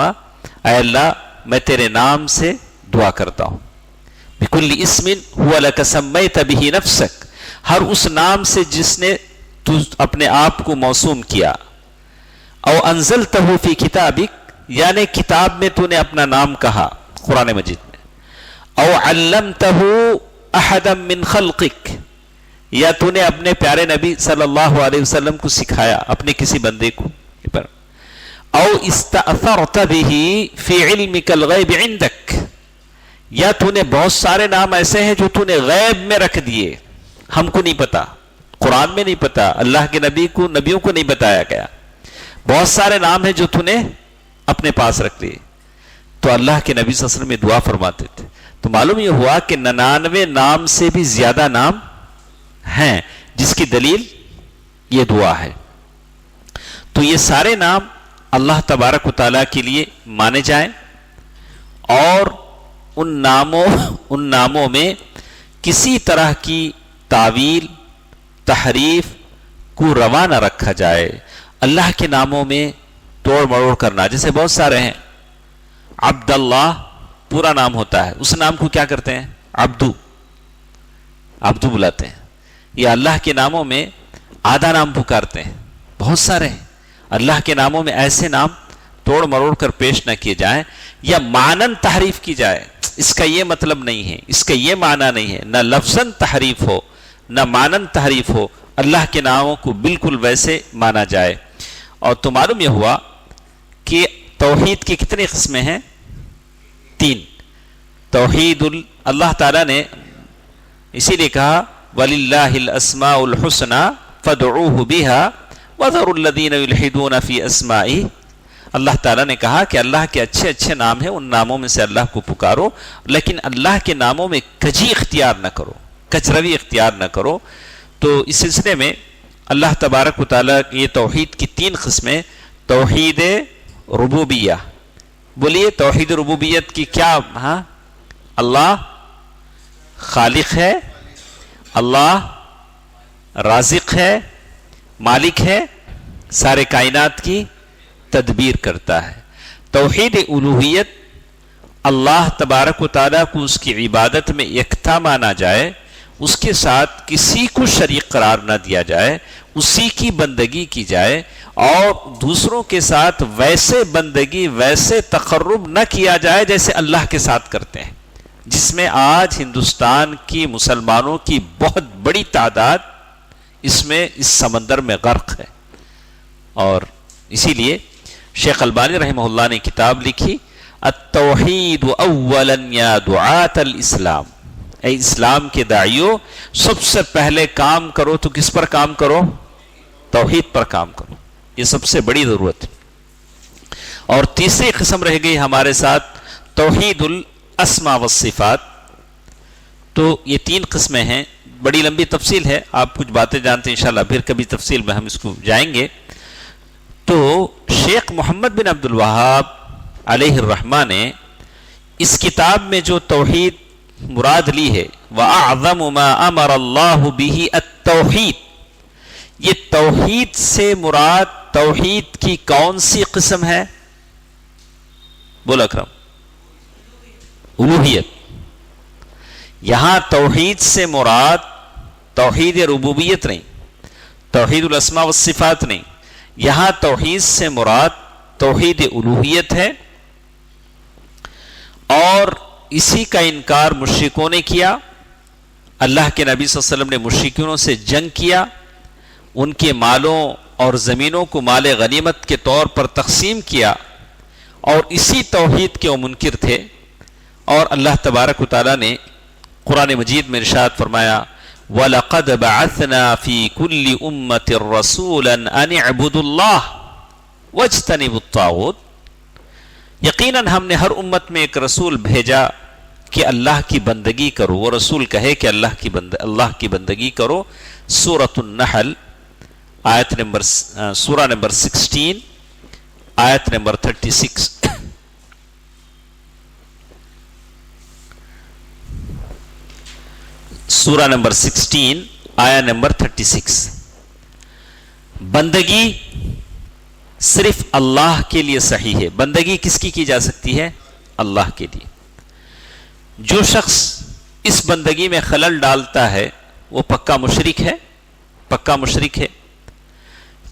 اے اللہ میں تیرے نام سے دعا کرتا ہوں. بکل اسم هو لک سمیت به نفسک، ہر اس نام سے جس نے تو اپنے آپ کو موسوم کیا. او انزلتہ فی کتابک، یعنی کتاب میں تو نے اپنا نام کہا قرآن مجید میں. او علمتہ احدا من خلقک، یا تو نے اپنے پیارے نبی صلی اللہ علیہ وسلم کو سکھایا، اپنے کسی بندے کو. او استأثرت به فی علمک الغیب عندک، یا تو نے بہت سارے نام ایسے ہیں جو تو نے غیب میں رکھ دیے، ہم کو نہیں پتا، قرآن میں نہیں پتا، اللہ کے نبیوں کو نہیں بتایا گیا. بہت سارے نام ہیں جو تو نے اپنے پاس رکھ لیے. تو اللہ کے نبی صلی اللہ علیہ وسلم یہ دعا فرماتے تھے. تو معلوم یہ ہوا کہ 99 نام سے بھی زیادہ نام ہیں، جس کی دلیل یہ دعا ہے. تو یہ سارے نام اللہ تبارک و تعالیٰ کے لیے مانے جائیں، اور ان ناموں میں کسی طرح کی تعویل تحریف کو روا نہ رکھا جائے. اللہ کے ناموں میں توڑ مروڑ کرنا، جیسے بہت سارے ہیں. عبد اللہ پورا نام ہوتا ہے، اس نام کو کیا کرتے ہیں؟ عبدو بلاتے ہیں. یا اللہ کے ناموں میں آدھا نام پکارتے ہیں. بہت سارے ہیں. اللہ کے ناموں میں ایسے نام توڑ مروڑ کر پیش نہ کیے جائیں یا معنن تحریف کی جائے. اس کا یہ مطلب نہیں ہے، اس کا یہ معنی نہیں ہے. نہ لفظاً تحریف ہو نہ معنن تحریف ہو، اللہ کے ناموں کو بالکل ویسے مانا جائے. اور تو معلوم یہ ہوا کہ توحید کی کتنی قسمیں ہیں؟ 3. توحید اللہ تعالیٰ نے اسی لیے کہا وَلِلَّهِ الْأَسْمَاءُ الْحُسْنَى فَادْعُوهُ بِهَا وَذَرُوا الَّذِينَ يُلْحِدُونَ فِي أَسْمَائِهِ. اللہ تعالیٰ نے کہا کہ اللہ کے اچھے اچھے نام ہیں، ان ناموں میں سے اللہ کو پکارو، لیکن اللہ کے ناموں میں کجی اختیار نہ کرو، کچروی اختیار نہ کرو. تو اس سلسلے میں اللہ تبارک و تعالیٰ یہ توحید کی 3 قسمیں. توحید ربوبیہ، بولیے توحید ربوبیت کی کیا؟ ہاں، اللہ خالق ہے، اللہ رازق ہے، مالک ہے، سارے کائنات کی تدبیر کرتا ہے. توحید الوہیت، اللہ تبارک و تعالیٰ کو اس کی عبادت میں یکتا مانا جائے، اس کے ساتھ کسی کو شریک قرار نہ دیا جائے، اسی کی بندگی کی جائے، اور دوسروں کے ساتھ ویسے بندگی ویسے تقرب نہ کیا جائے جیسے اللہ کے ساتھ کرتے ہیں، جس میں آج ہندوستان کی مسلمانوں کی بہت بڑی تعداد اس سمندر میں غرق ہے. اور اسی لیے شیخ البانی رحمہ اللہ نے کتاب لکھی التوحید اولا یا دعاة الاسلام. اے اسلام کے داعیوں، سب سے پہلے کام کرو تو کس پر کام کرو؟ توحید پر کام کرو. یہ سب سے بڑی ضرورت ہے. اور تیسری قسم رہ گئی ہمارے ساتھ توحید الاسماء والصفات. تو یہ 3 قسمیں ہیں، بڑی لمبی تفصیل ہے، آپ کچھ باتیں جانتے ہیں، انشاءاللہ پھر کبھی تفصیل میں ہم اس کو جائیں گے. تو شیخ محمد بن عبد الوہاب علیہ الرحمہ نے اس کتاب میں جو توحید مراد لی ہے وَأَعْظَمُ مَا أَمَرَ اللَّهُ بِهِ التَّوْحِيد، یہ توحید سے مراد توحید کی کون سی قسم ہے؟ بول اکرم۔ الوہیت۔ یہاں توحید سے مراد توحید ربوبیت نہیں، توحید الاسماء والصفات نہیں، یہاں توحید سے مراد توحید الوہیت ہے، اور اسی کا انکار مشرکوں نے کیا۔ اللہ کے نبی صلی اللہ علیہ وسلم نے مشرکینوں سے جنگ کیا، ان کے مالوں اور زمینوں کو مال غنیمت کے طور پر تقسیم کیا، اور اسی توحید کے وہ منکر تھے۔ اور اللہ تبارک و تعالیٰ نے قرآن مجید میں ارشاد فرمایا وَلَقَدْ بَعَثْنَا فِي كُلِّ أُمَّةٍ رَسُولًا أَنِ اعْبُدُوا اللَّهَ وَاجْتَنِبُوا الطَّاغُوتَ، یقیناً ہم نے ہر امت میں ایک رسول بھیجا کہ اللہ کی بندگی کرو، وہ رسول کہے کہ اللہ کی بندگی کرو۔ سورۃ النحل سورہ نمبر 16 آیت نمبر 36۔ سورہ نمبر 16 آیا نمبر 36۔ بندگی صرف اللہ کے لیے صحیح ہے۔ بندگی کس کی جا سکتی ہے؟ اللہ کے لیے۔ جو شخص اس بندگی میں خلل ڈالتا ہے وہ پکا مشرک ہے، پکا مشرک ہے،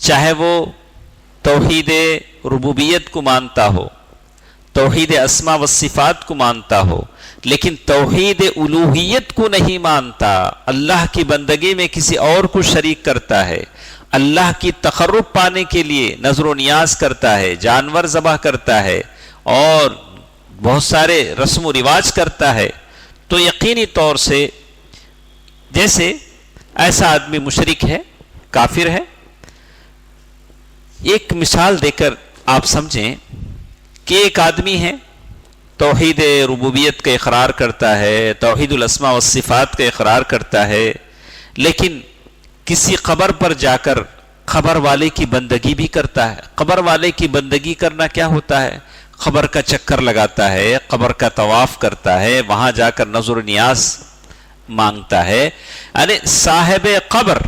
چاہے وہ توحید ربوبیت کو مانتا ہو، توحید اسماء و صفات کو مانتا ہو، لیکن توحید الوہیت کو نہیں مانتا، اللہ کی بندگی میں کسی اور کو شریک کرتا ہے، اللہ کی تقرب پانے کے لیے نظر و نیاز کرتا ہے، جانور ذبح کرتا ہے اور بہت سارے رسم و رواج کرتا ہے، تو یقینی طور سے جیسے ایسا آدمی مشرک ہے، کافر ہے۔ ایک مثال دے کر آپ سمجھیں کہ ایک آدمی ہے، توحید ربوبیت کا اقرار کرتا ہے، توحید الاسماء والصفات کا اقرار کرتا ہے، لیکن کسی قبر پر جا کر قبر والے کی بندگی بھی کرتا ہے۔ قبر والے کی بندگی کرنا کیا ہوتا ہے؟ قبر کا چکر لگاتا ہے، قبر کا طواف کرتا ہے، وہاں جا کر نظر و نیاز مانگتا ہے۔ یعنی صاحب قبر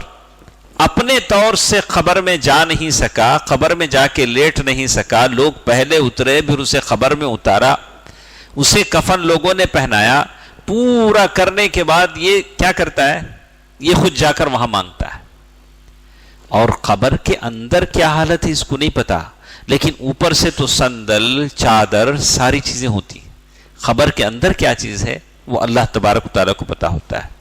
اپنے طور سے قبر میں جا نہیں سکا، قبر میں جا کے لیٹ نہیں سکا، لوگ پہلے اترے پھر اسے قبر میں اتارا، اسے کفن لوگوں نے پہنایا، پورا کرنے کے بعد یہ کیا کرتا ہے؟ یہ خود جا کر وہاں مانگتا ہے، اور قبر کے اندر کیا حالت ہے اس کو نہیں پتا، لیکن اوپر سے تو صندل، چادر، ساری چیزیں ہوتی، قبر کے اندر کیا چیز ہے وہ اللہ تبارک و تعالیٰ کو پتا ہوتا ہے۔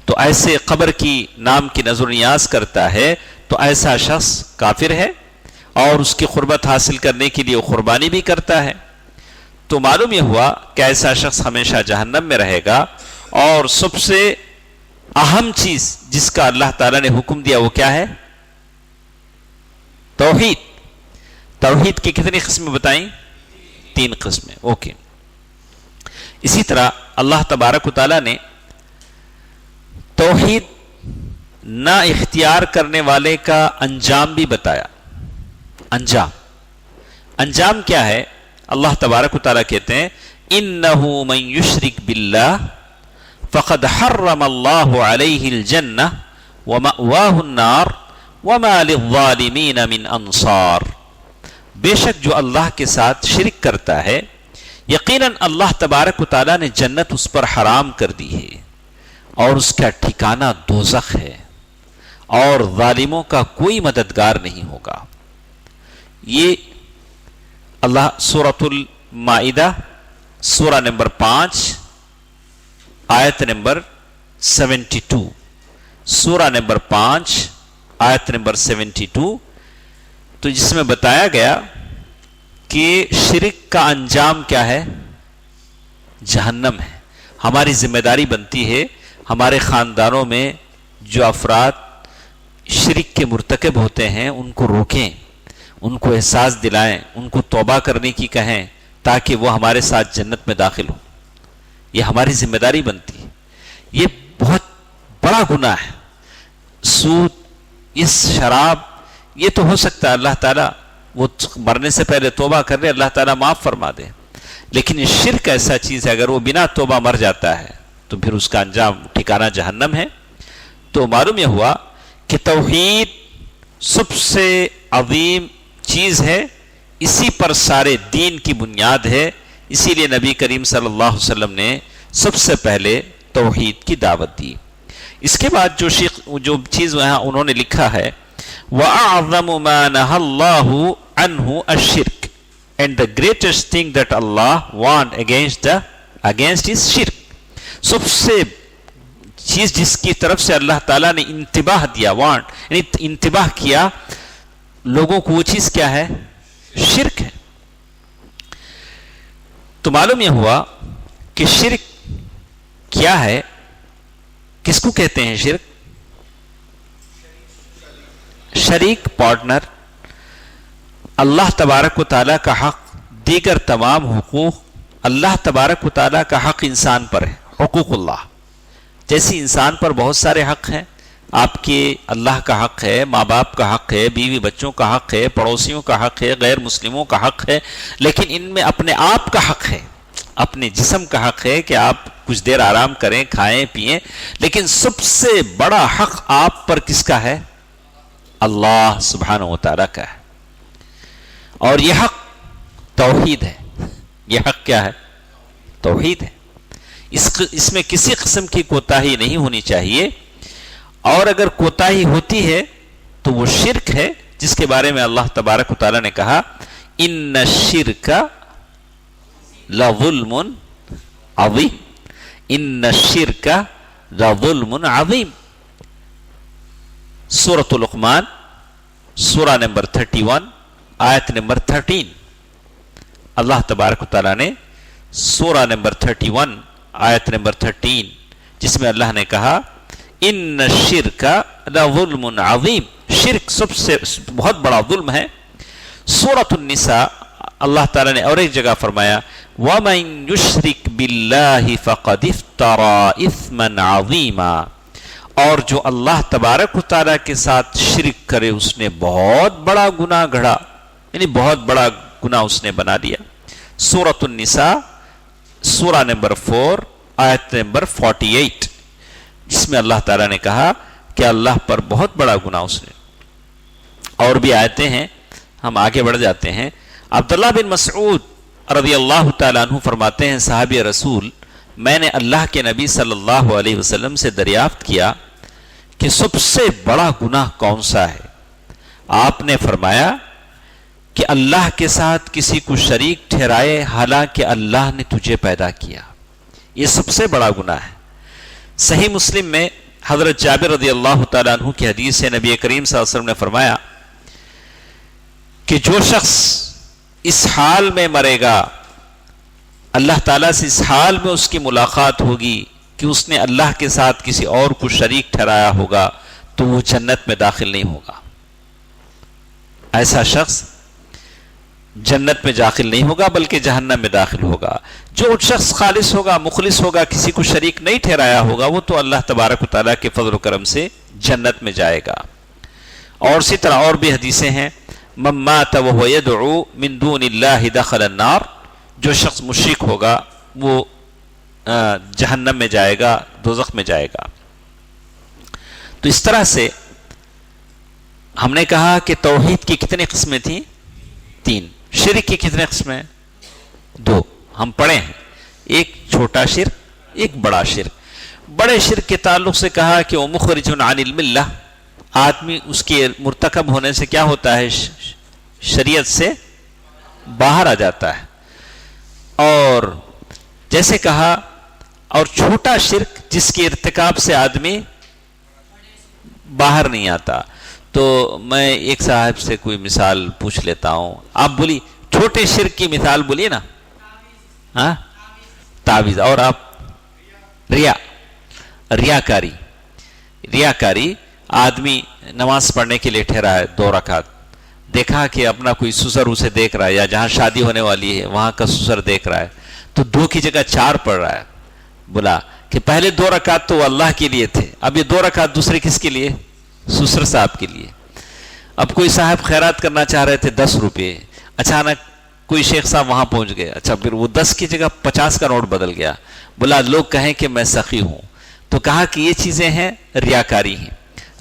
تو ایسے قبر کی نام کی نظر و نیاز کرتا ہے تو ایسا شخص کافر ہے، اور اس کی قربت حاصل کرنے کے لیے وہ قربانی بھی کرتا ہے۔ تو معلوم یہ ہوا کہ ایسا شخص ہمیشہ جہنم میں رہے گا، اور سب سے اہم چیز جس کا اللہ تعالیٰ نے حکم دیا وہ کیا ہے؟ توحید۔ توحید کی کتنی قسمیں بتائیں؟ 3 قسمیں۔ اوکے۔ اسی طرح اللہ تبارک و تعالیٰ نے توحید نہ اختیار کرنے والے کا انجام بھی بتایا۔ انجام کیا ہے؟ اللہ تبارک و تعالیٰ کہتے ہیں اِنَّهُ مَن يُشْرِكْ بِاللَّهِ فَقَدْ حَرَّمَ اللَّهُ عَلَيْهِ الْجَنَّةَ وَمَأْوَاهُ النَّارُ وَمَا لِلظَّالِمِينَ مِنْ أَنصَارٍ، بے شک جو اللہ کے ساتھ شرک کرتا ہے یقیناً اللہ تبارک و تعالیٰ نے جنت اس پر حرام کر دی ہے، اور اس کا ٹھکانہ دوزخ ہے، اور ظالموں کا کوئی مددگار نہیں ہوگا۔ یہ اللہ سورۃ المائدہ سورہ نمبر 5 آیت نمبر 72، سورہ نمبر 5 آیت نمبر 72، تو جس میں بتایا گیا کہ شرک کا انجام کیا ہے؟ جہنم ہے۔ ہماری ذمہ داری بنتی ہے ہمارے خاندانوں میں جو افراد شرک کے مرتکب ہوتے ہیں ان کو روکیں، ان کو احساس دلائیں، ان کو توبہ کرنے کی کہیں، تاکہ وہ ہمارے ساتھ جنت میں داخل ہو۔ یہ ہماری ذمہ داری بنتی ہے۔ یہ بہت بڑا گناہ ہے، سود، یہ شراب، یہ تو ہو سکتا ہے اللہ تعالیٰ وہ مرنے سے پہلے توبہ کر لے، اللہ تعالیٰ معاف فرما دے، لیکن شرک ایسا چیز ہے اگر وہ بنا توبہ مر جاتا ہے تو پھر اس کا انجام ٹھکانہ جہنم ہے. تو معلوم یہ ہوا کہ توحید سب سے عظیم چیز ہے، اسی پر سارے دین کی بنیاد ہے. اسی لیے نبی کریم صلی اللہ علیہ وسلم نے سب سے پہلے توحید کی دعوت دی. اس کے بعد جو چیز وہاں انہوں نے لکھا ہے وَأَعْظَمُ مَا نَهَى اللَّهُ عَنْهُ الشِّرْكُ and the greatest thing that Allah want against is shirk. سب سے چیز جس کی طرف سے اللہ تعالیٰ نے انتباہ دیا، یعنی انتباہ کیا لوگوں کو، وہ چیز کیا ہے؟ شرک ہے. تو معلوم یہ ہوا کہ شرک کیا ہے، کس کو کہتے ہیں شرک؟ شریک، پارٹنر. اللہ تبارک و تعالیٰ کا حق، دیگر تمام حقوق اللہ تبارک و تعالیٰ کا حق انسان پر ہے. حقوق اللہ جیسی انسان پر بہت سارے حق ہیں. آپ کے اللہ کا حق ہے، ماں باپ کا حق ہے، بیوی بچوں کا حق ہے، پڑوسیوں کا حق ہے، غیر مسلموں کا حق ہے. لیکن ان میں اپنے آپ کا حق ہے، اپنے جسم کا حق ہے کہ آپ کچھ دیر آرام کریں، کھائیں پئیں. لیکن سب سے بڑا حق آپ پر کس کا ہے؟ اللہ سبحانہ و تعالیٰ کا ہے. اور یہ حق توحید ہے. یہ حق کیا ہے؟ توحید ہے. اس میں کسی قسم کی کوتاہی نہیں ہونی چاہیے، اور اگر کوتاہی ہوتی ہے تو وہ شرک ہے، جس کے بارے میں اللہ تبارک و تعالیٰ نے کہا ان الشرک لظلم عظیم. ان الشرک لظلم عظیم. سورۃ لقمان سورہ نمبر 31 آیت نمبر 13. اللہ تبارک و تعالیٰ نے سورہ نمبر 31 آیت نمبر 13 جس میں اللہ نے کہا ان الشرک لظلم عظیم. شرک سب سے بہت بڑا ظلم ہے. سورۃ النساء اللہ تعالیٰ نے اور ایک جگہ فرمایا وَمَن يُشْرِكْ بِاللَّهِ فَقَدِ افْتَرَى إِثْمًا عَظِيمًا. اور جو اللہ تبارک و تعالیٰ کے ساتھ شرک کرے اس نے بہت بڑا گناہ گھڑا، یعنی بہت بڑا گناہ اس نے بنا لیا. سورۃ النساء سورہ نمبر 4 آیت نمبر 48 جس میں اللہ تعالیٰ نے کہا کہ اللہ پر بہت بڑا گناہ اس نے. اور بھی آیتیں ہیں، ہم آگے بڑھ جاتے ہیں. عبداللہ بن مسعود رضی اللہ تعالیٰ عنہ فرماتے ہیں صحابی رسول میں نے اللہ کے نبی صلی اللہ علیہ وسلم سے دریافت کیا کہ سب سے بڑا گناہ کون سا ہے؟ آپ نے فرمایا کہ اللہ کے ساتھ کسی کو شریک ٹھہرائے حالانکہ اللہ نے تجھے پیدا کیا. یہ سب سے بڑا گناہ ہے. صحیح مسلم میں حضرت جابر رضی اللہ تعالیٰ عنہ کی حدیث سے نبی کریم صلی اللہ علیہ وسلم نے فرمایا کہ جو شخص اس حال میں مرے گا، اللہ تعالیٰ سے اس حال میں اس کی ملاقات ہوگی کہ اس نے اللہ کے ساتھ کسی اور کو شریک ٹھہرایا ہوگا، تو وہ جنت میں داخل نہیں ہوگا. ایسا شخص جنت میں داخل نہیں ہوگا بلکہ جہنم میں داخل ہوگا. جو شخص خالص ہوگا، مخلص ہوگا، کسی کو شریک نہیں ٹھہرایا ہوگا، وہ تو اللہ تبارک و تعالیٰ کے فضل و کرم سے جنت میں جائے گا. اور اسی طرح اور بھی حدیثیں ہیں من مات وهو يدعو من دون اللہ دخل النار. جو شخص مشرک ہوگا وہ جہنم میں جائے گا، دوزخ میں جائے گا. تو اس طرح سے ہم نے کہا کہ توحید کی کتنی قسمیں تھیں؟ 3. شرک کی کتنے قسمیں؟ 2 ہم پڑھے ہیں. ایک چھوٹا شرک، ایک بڑا شرک. بڑے شرک کے تعلق سے کہا کہ وہ مخرج عن الملہ، آدمی اس کے مرتکب ہونے سے کیا ہوتا ہے؟ شریعت سے باہر آ جاتا ہے. اور جیسے کہا اور چھوٹا شرک جس کے ارتکاب سے آدمی باہر نہیں آتا. تو میں ایک صاحب سے کوئی مثال پوچھ لیتا ہوں، آپ بولی چھوٹے شرک کی مثال بولیے نا. ہاں، تعویذ. اور آپ ریاکاری. آدمی نماز پڑھنے کے لیے ٹھہرا ہے 2 رکعت، دیکھا کہ اپنا کوئی سسر اسے دیکھ رہا ہے، یا جہاں شادی ہونے والی ہے وہاں کا سسر دیکھ رہا ہے، تو 2 کی جگہ 4 پڑھ رہا ہے. بولا کہ پہلے 2 رکعت تو اللہ کے لیے تھے، اب یہ 2 رکعت دوسرے کس کے لیے؟ سسر صاحب کے لیے. اب کوئی صاحب خیرات کرنا چاہ رہے تھے 10 روپے، اچانک کوئی شیخ صاحب وہاں پہنچ گئے, اچھا پھر وہ 10 کی جگہ 50 کا نوٹ بدل گیا, بولا لوگ کہیں کہ میں سخی ہوں, تو کہا کہ یہ چیزیں ہیں ریاکاری ہیں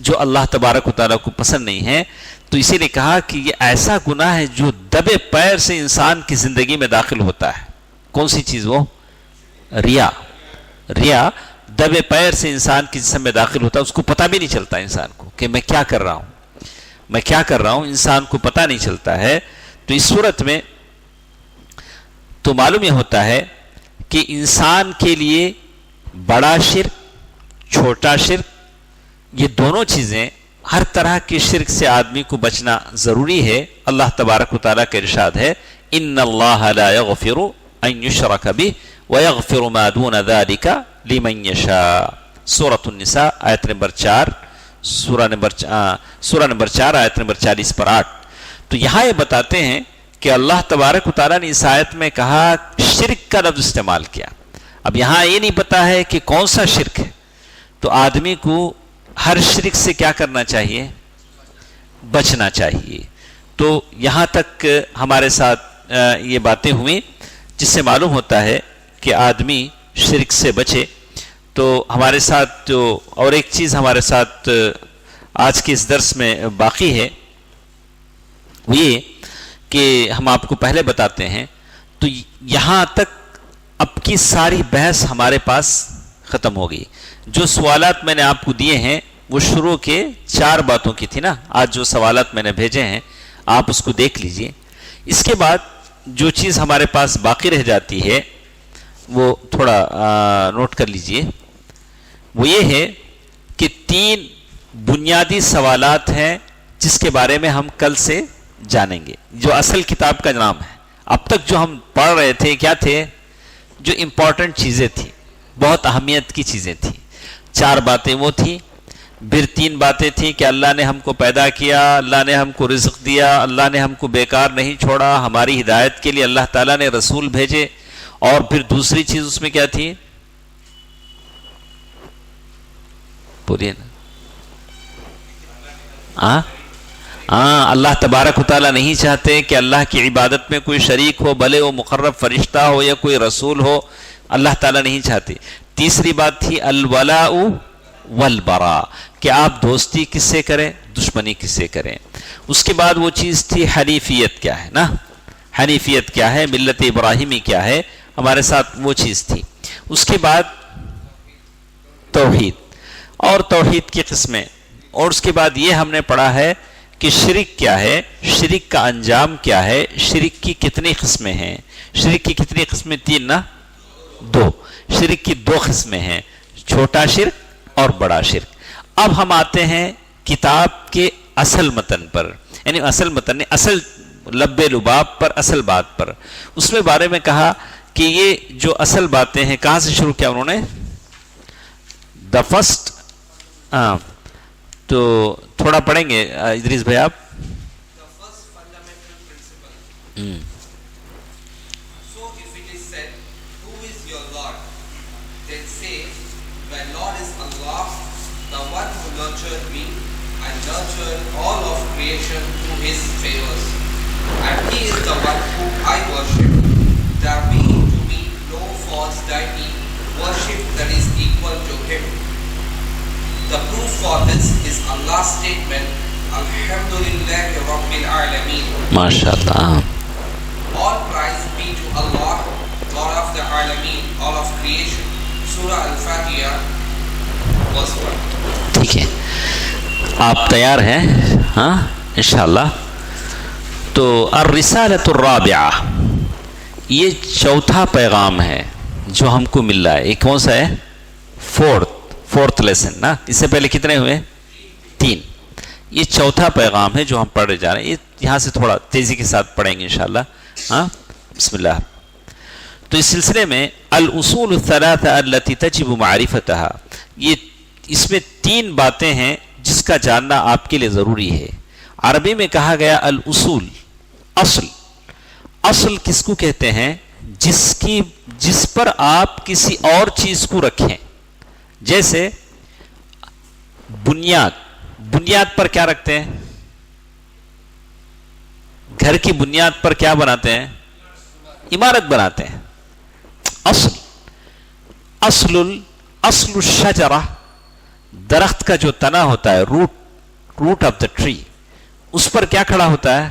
جو اللہ تبارک و تعالیٰ کو پسند نہیں ہے. تو اسی نے کہا کہ یہ ایسا گناہ ہے جو دبے پیر سے انسان کی زندگی میں داخل ہوتا ہے. کون سی چیز وہ؟ ریا. ریا دبے پیر سے انسان کی جسم میں داخل ہوتا ہے, اس کو پتہ بھی نہیں چلتا انسان کو کہ میں کیا کر رہا ہوں, میں کیا کر رہا ہوں, انسان کو پتہ نہیں چلتا ہے. تو اس صورت میں تو معلوم یہ ہوتا ہے کہ انسان کے لیے بڑا شرک, چھوٹا شرک, یہ دونوں چیزیں, ہر طرح کے شرک سے آدمی کو بچنا ضروری ہے. اللہ تبارک و تعالیٰ کا ارشاد ہے ان اللہ لا یغفر ان یشرک بہ ویغفر ما دون ذلک لمن یشاء. سورۃ النساء آیت نمبر 4, سورہ نمبر 4 آیت نمبر 40 پر 8. تو یہاں یہ بتاتے ہیں کہ اللہ تبارک و تعالیٰ نے اس آیت میں کہا شرک کا لفظ استعمال کیا. اب یہاں یہ نہیں پتا ہے کہ کون سا شرک ہے, تو آدمی کو ہر شرک سے کیا کرنا چاہیے؟ بچنا چاہیے. تو یہاں تک ہمارے ساتھ یہ باتیں ہوئیں جس سے معلوم ہوتا ہے کہ آدمی شرک سے بچے. تو ہمارے ساتھ جو اور ایک چیز ہمارے ساتھ آج کے اس درس میں باقی ہے وہ یہ کہ ہم آپ کو پہلے بتاتے ہیں. تو یہاں تک اب کی ساری بحث ہمارے پاس ختم ہو گئی. جو سوالات میں نے آپ کو دیے ہیں وہ شروع کے 4 باتوں کی تھی نا. آج جو سوالات میں نے بھیجے ہیں آپ اس کو دیکھ لیجئے. اس کے بعد جو چیز ہمارے پاس باقی رہ جاتی ہے وہ تھوڑا نوٹ کر لیجئے. وہ یہ ہے کہ 3 بنیادی سوالات ہیں جس کے بارے میں ہم کل سے جانیں گے. جو اصل کتاب کا نام ہے, اب تک جو ہم پڑھ رہے تھے کیا تھے؟ جو امپورٹنٹ چیزیں تھیں, بہت اہمیت کی چیزیں تھیں. 4 باتیں وہ تھیں. پھر 3 باتیں تھیں کہ اللہ نے ہم کو پیدا کیا, اللہ نے ہم کو رزق دیا, اللہ نے ہم کو بیکار نہیں چھوڑا, ہماری ہدایت کے لیے اللہ تعالیٰ نے رسول بھیجے. اور پھر دوسری چیز اس میں کیا تھی؟ بولیے نا. اللہ تبارک و تعالیٰ نہیں چاہتے کہ اللہ کی عبادت میں کوئی شریک ہو, بھلے وہ مقرب فرشتہ ہو یا کوئی رسول ہو, اللہ تعالیٰ نہیں چاہتے. تیسری بات تھی الولاء والبراء, کہ آپ دوستی کس سے کریں, دشمنی کس سے کریں. اس کے بعد وہ چیز تھی حنیفیت کیا ہے نا, حنیفیت کیا ہے, ملت ابراہیمی کیا ہے, ہمارے ساتھ وہ چیز تھی. اس کے بعد توحید اور توحید کی قسمیں, اور اس کے بعد یہ ہم نے پڑھا ہے کہ شرک کیا ہے, شرک کا انجام کیا ہے, شرک کی کتنی قسمیں ہیں. شرک کی کتنی قسمیں؟ 3 نا, 2. شرک کی 2 قسمیں ہیں, چھوٹا شرک اور بڑا شرک. اب ہم آتے ہیں کتاب کے اصل متن پر, یعنی اصل متن نے اصل لب لباب پر, اصل بات پر. اس میں بارے میں کہا کہ یہ جو اصل باتیں ہیں, کہاں سے شروع کیا انہوں نے؟ The first. تو تھوڑا پڑھیں گے ادریس بھائی آپ. So if it is said, who is your Lord? Then say, my Lord is Allah, the one who nurtured me and nurtured all of creation through his favors. And he is the one who I worship. There being to be no false deity worship that is equal to him. The proof for this is Allah's statement, Alhamdulillahi Rabbil Alameen. MashaAllah. All praise be to Allah, God of the Alameen, all of creation. Surah Al-Fatiha, verse 1. ٹھیک ہے, آپ تیار ہیں؟ ہاں انشاءاللہ. تو الرسالۃ الرابعہ, یہ 4تھا پیغام ہے جو ہم کو مل رہا ہے. یہ کون سا ہے؟ فورتھ لیسن نا. اس سے پہلے کتنے ہوئے؟ 3. یہ 4تھا پیغام ہے جو ہم پڑھ جا رہے ہیں. یہاں سے تھوڑا تیزی کے ساتھ پڑھیں گے انشاءاللہ. ہاں بسم اللہ. تو اس سلسلے میں الاصول الثلاثہ التي تجب معرفتها, یہ اس میں 3 باتیں ہیں جس کا جاننا آپ کے لیے ضروری ہے. عربی میں کہا گیا الاصول, اصل. اصل کس کو کہتے ہیں؟ جس پر آپ کسی اور چیز کو رکھیں. جیسے بنیاد پر کیا رکھتے ہیں؟ گھر کی بنیاد پر کیا بناتے ہیں؟ عمارت بناتے ہیں. اصل الشجرہ، درخت کا جو تنا ہوتا ہے، روٹ آف دا ٹری، اس پر کیا کھڑا ہوتا ہے؟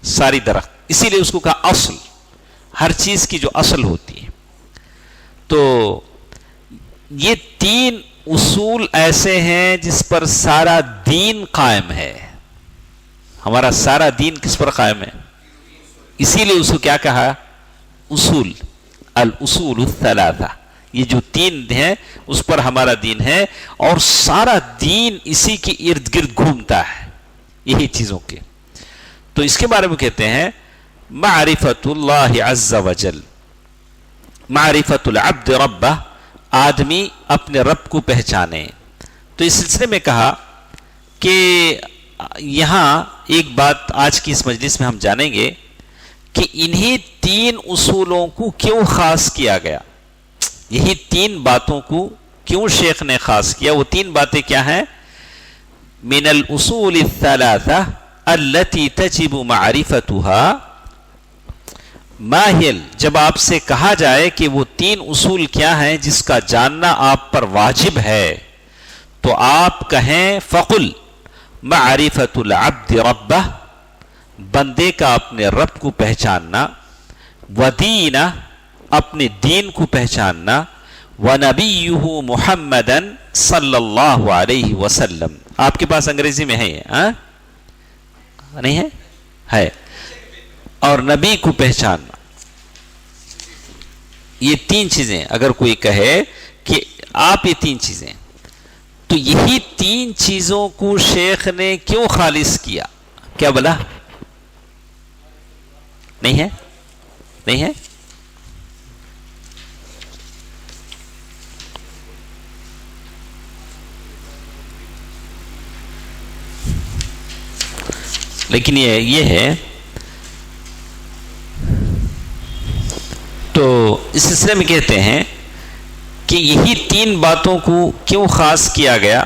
ساری درخت. اسی لیے اس کو کہا اصل، ہر چیز کی جو اصل ہوتی ہے. تو یہ 3 اصول ایسے ہیں جس پر سارا دین قائم ہے. ہمارا سارا دین کس پر قائم ہے؟ اسی لیے اس کو کیا کہا؟ اصول، الاصول الثلاثہ. یہ جو 3 ہیں اس پر ہمارا دین ہے، اور سارا دین اسی کے ارد گرد گھومتا ہے، یہی چیزوں کے. تو اس کے بارے میں کہتے ہیں معرفت اللہ عز وجل، معرفت العبد ربہ، آدمی اپنے رب کو پہچانے. تو اس سلسلے میں کہا کہ یہاں ایک بات آج کی اس مجلس میں ہم جانیں گے کہ انہی 3 اصولوں کو کیوں خاص کیا گیا. یہی 3 باتوں کو کیوں شیخ نے خاص کیا؟ وہ 3 باتیں کیا ہیں؟ من الاصول الثلاثہ التي تجب معرفتها ماہل. جب آپ سے کہا جائے کہ وہ 3 اصول کیا ہیں جس کا جاننا آپ پر واجب ہے، تو آپ کہیں فقل معرفت العبد ربہ، بندے کا اپنے رب کو پہچاننا، ودینہ، اپنے دین کو پہچاننا، ونبیہ محمدا صلی اللہ علیہ وسلم. آپ کے پاس انگریزی میں ہے یہ؟ نہیں ہے؟ ہے. اور نبی کو پہچاننا. یہ 3 چیزیں اگر کوئی کہے کہ آپ یہ 3 چیزیں، تو یہی 3 چیزوں کو شیخ نے کیوں خالص کیا؟ کیا بولا؟ نہیں ہے؟ نہیں ہے؟ لیکن یہ ہے. تو اس سلسلے میں کہتے ہیں کہ یہی 3 باتوں کو کیوں خاص کیا گیا.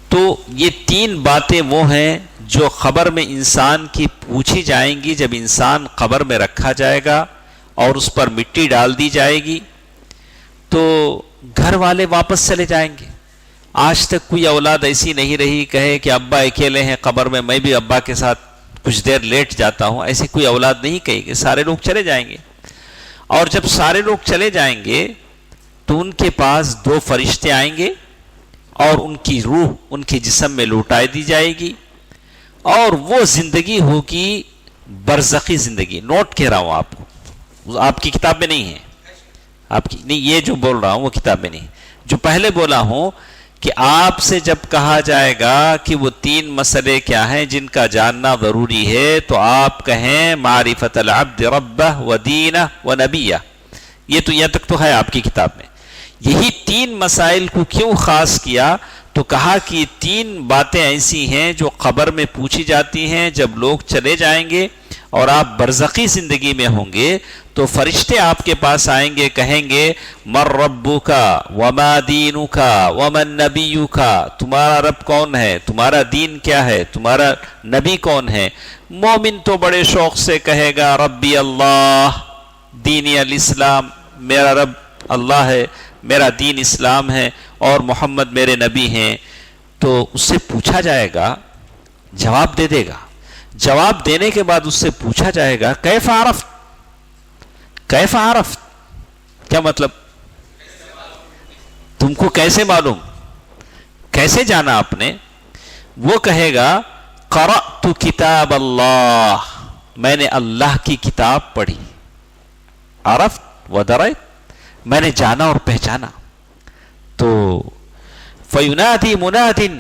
تو یہ 3 باتیں وہ ہیں جو قبر میں انسان کی پوچھی جائیں گی. جب انسان قبر میں رکھا جائے گا اور اس پر مٹی ڈال دی جائے گی تو گھر والے واپس چلے جائیں گے. آج تک کوئی اولاد ایسی نہیں رہی کہے کہ ابا اکیلے ہیں قبر میں بھی ابا کے ساتھ کچھ دیر لیٹ جاتا ہوں. ایسی کوئی اولاد نہیں کہی کہ سارے لوگ چلے جائیں گے. اور جب سارے لوگ چلے جائیں گے تو ان کے پاس 2 فرشتے آئیں گے اور ان کی روح ان کے جسم میں لوٹائی دی جائے گی، اور وہ زندگی ہوگی برزخی زندگی. نوٹ کہہ رہا ہوں آپ کو، آپ کی کتاب میں نہیں ہے، آپ کی نہیں، یہ جو بول رہا ہوں وہ کتاب میں نہیں. جو پہلے بولا ہوں کہ آپ سے جب کہا جائے گا کہ وہ 3 مسئلے کیا ہیں جن کا جاننا ضروری ہے، تو آپ کہیں معرفت العبد ربہ ودینہ ونبیہ. یہ تو یہاں تک تو ہے آپ کی کتاب میں. یہی 3 مسائل کو کیوں خاص کیا؟ تو کہا کہ یہ 3 باتیں ایسی ہیں جو قبر میں پوچھی جاتی ہیں. جب لوگ چلے جائیں گے اور آپ برزخی زندگی میں ہوں گے تو فرشتے آپ کے پاس آئیں گے، کہیں گے من ربک وما دینک ومن نبیک، تمہارا رب کون ہے، تمہارا دین کیا ہے، تمہارا نبی کون ہے. مومن تو بڑے شوق سے کہے گا ربی اللہ دینی الاسلام، میرا رب اللہ ہے، میرا دین اسلام ہے، اور محمد میرے نبی ہیں. تو اس سے پوچھا جائے گا، جواب دے دے گا. جواب دینے کے بعد اس سے پوچھا جائے گا کیف عرفت، کیف عرفت کیا مطلب، تم کو کیسے معلوم، کیسے جانا آپ نے؟ وہ کہے گا قرأت کتاب اللہ، میں نے اللہ کی کتاب پڑھی. عرفت ودرت، میں نے جانا اور پہچانا. تو فینادی منادن،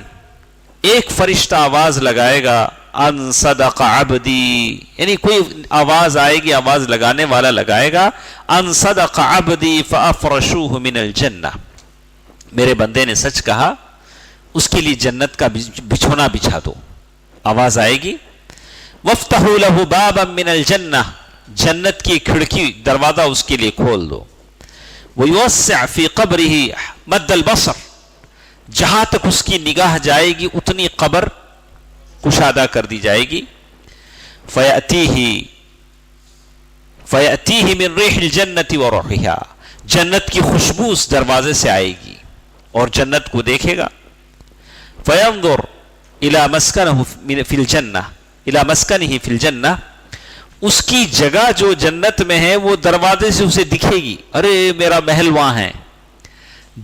ایک فرشتہ آواز لگائے گا ان صدق عبدی، یعنی کوئی آواز آئے گی، آواز لگانے والا لگائے گا ان صدق عبدی فافرشوہ من الجنہ، میرے بندے نے سچ کہا، اس کے لیے جنت کا بچھونا بچھا دو. آواز آئے گی وفتحوا لہ بابا من الجنہ، جنت کی کھڑکی دروازہ اس کے لیے کھول دو. ویوسع فی قبرہ مد البصر، جہاں تک اس کی نگاہ جائے گی اتنی قبر کشادہ کر دی جائے گی. فیأتیہ فَيَأْتِيهِ مِن رِيحِ الْجَنَّةِ وَرُوحِهَا, جنت کی خوشبو اس دروازے سے آئے گی اور جنت کو دیکھے گا. فَيَنظُرْ إِلَى مَسْكَنِهِ فِي الْجَنَّةِ إِلَى مَسْكَنِهِ فِي الْجَنَّةِ, اس کی جگہ جو جنت میں ہے وہ دروازے سے اسے دکھے گی, ارے میرا محل وہاں ہے.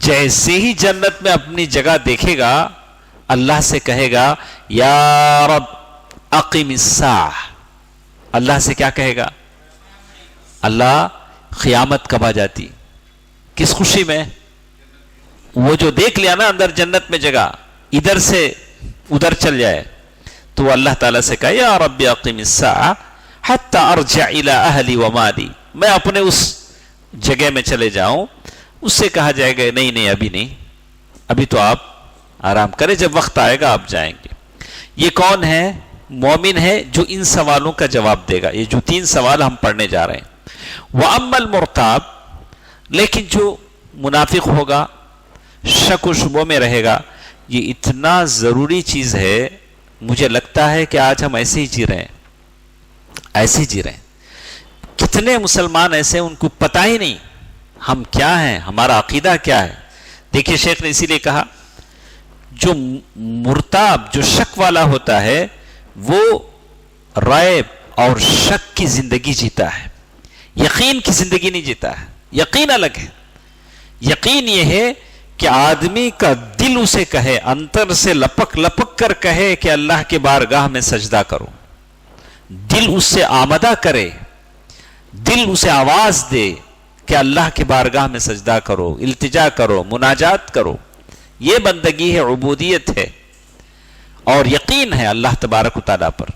جیسے ہی جنت میں اپنی جگہ دیکھے گا اللہ سے کہے گا یا رب اقم الساعہ. اللہ سے کیا کہے گا؟ اللہ قیامت کب آ جاتی؟ کس خوشی میں؟ وہ جو دیکھ لیا نا اندر جنت میں جگہ, ادھر سے ادھر چل جائے تو وہ اللہ تعالیٰ سے کہا یا رب اقم الساعہ حتی ارجع الى اہلی ومالی, میں اپنے اس جگہ میں چلے جاؤں. اس سے کہا جائے گا نہیں ابھی نہیں, ابھی تو آپ آرام کریں, جب وقت آئے گا آپ جائیں گے. یہ کون ہے؟ مومن ہے جو ان سوالوں کا جواب دے گا. یہ جو 3 سوال ہم پڑھنے جا رہے ہیں. وَأَمَّا الْمُرْتَابِ, لیکن جو منافق ہوگا, شک و شبوں میں رہے گا, یہ اتنا ضروری چیز ہے, مجھے لگتا ہے کہ آج ہم ایسے ہی جی رہے ہیں, ایسے ہی جی رہے ہیں. کتنے مسلمان ایسے ان کو پتہ ہی نہیں ہم کیا ہیں, ہمارا عقیدہ کیا ہے. دیکھیے شیخ نے اسی لیے کہا جو مرتاب, جو شک والا ہوتا ہے وہ ریب اور شک کی زندگی جیتا ہے, یقین کی زندگی نہیں جیتا ہے. یقین الگ ہے. یقین یہ ہے کہ آدمی کا دل اسے کہے, انتر سے لپک لپک کر کہے کہ اللہ کے بارگاہ میں سجدہ کرو, دل اس سے آمدہ کرے, دل اسے آواز دے کہ اللہ کے بارگاہ میں سجدہ کرو, التجا کرو, مناجات کرو. یہ بندگی ہے, عبودیت ہے, اور یقین ہے اللہ تبارک و تعالیٰ پر.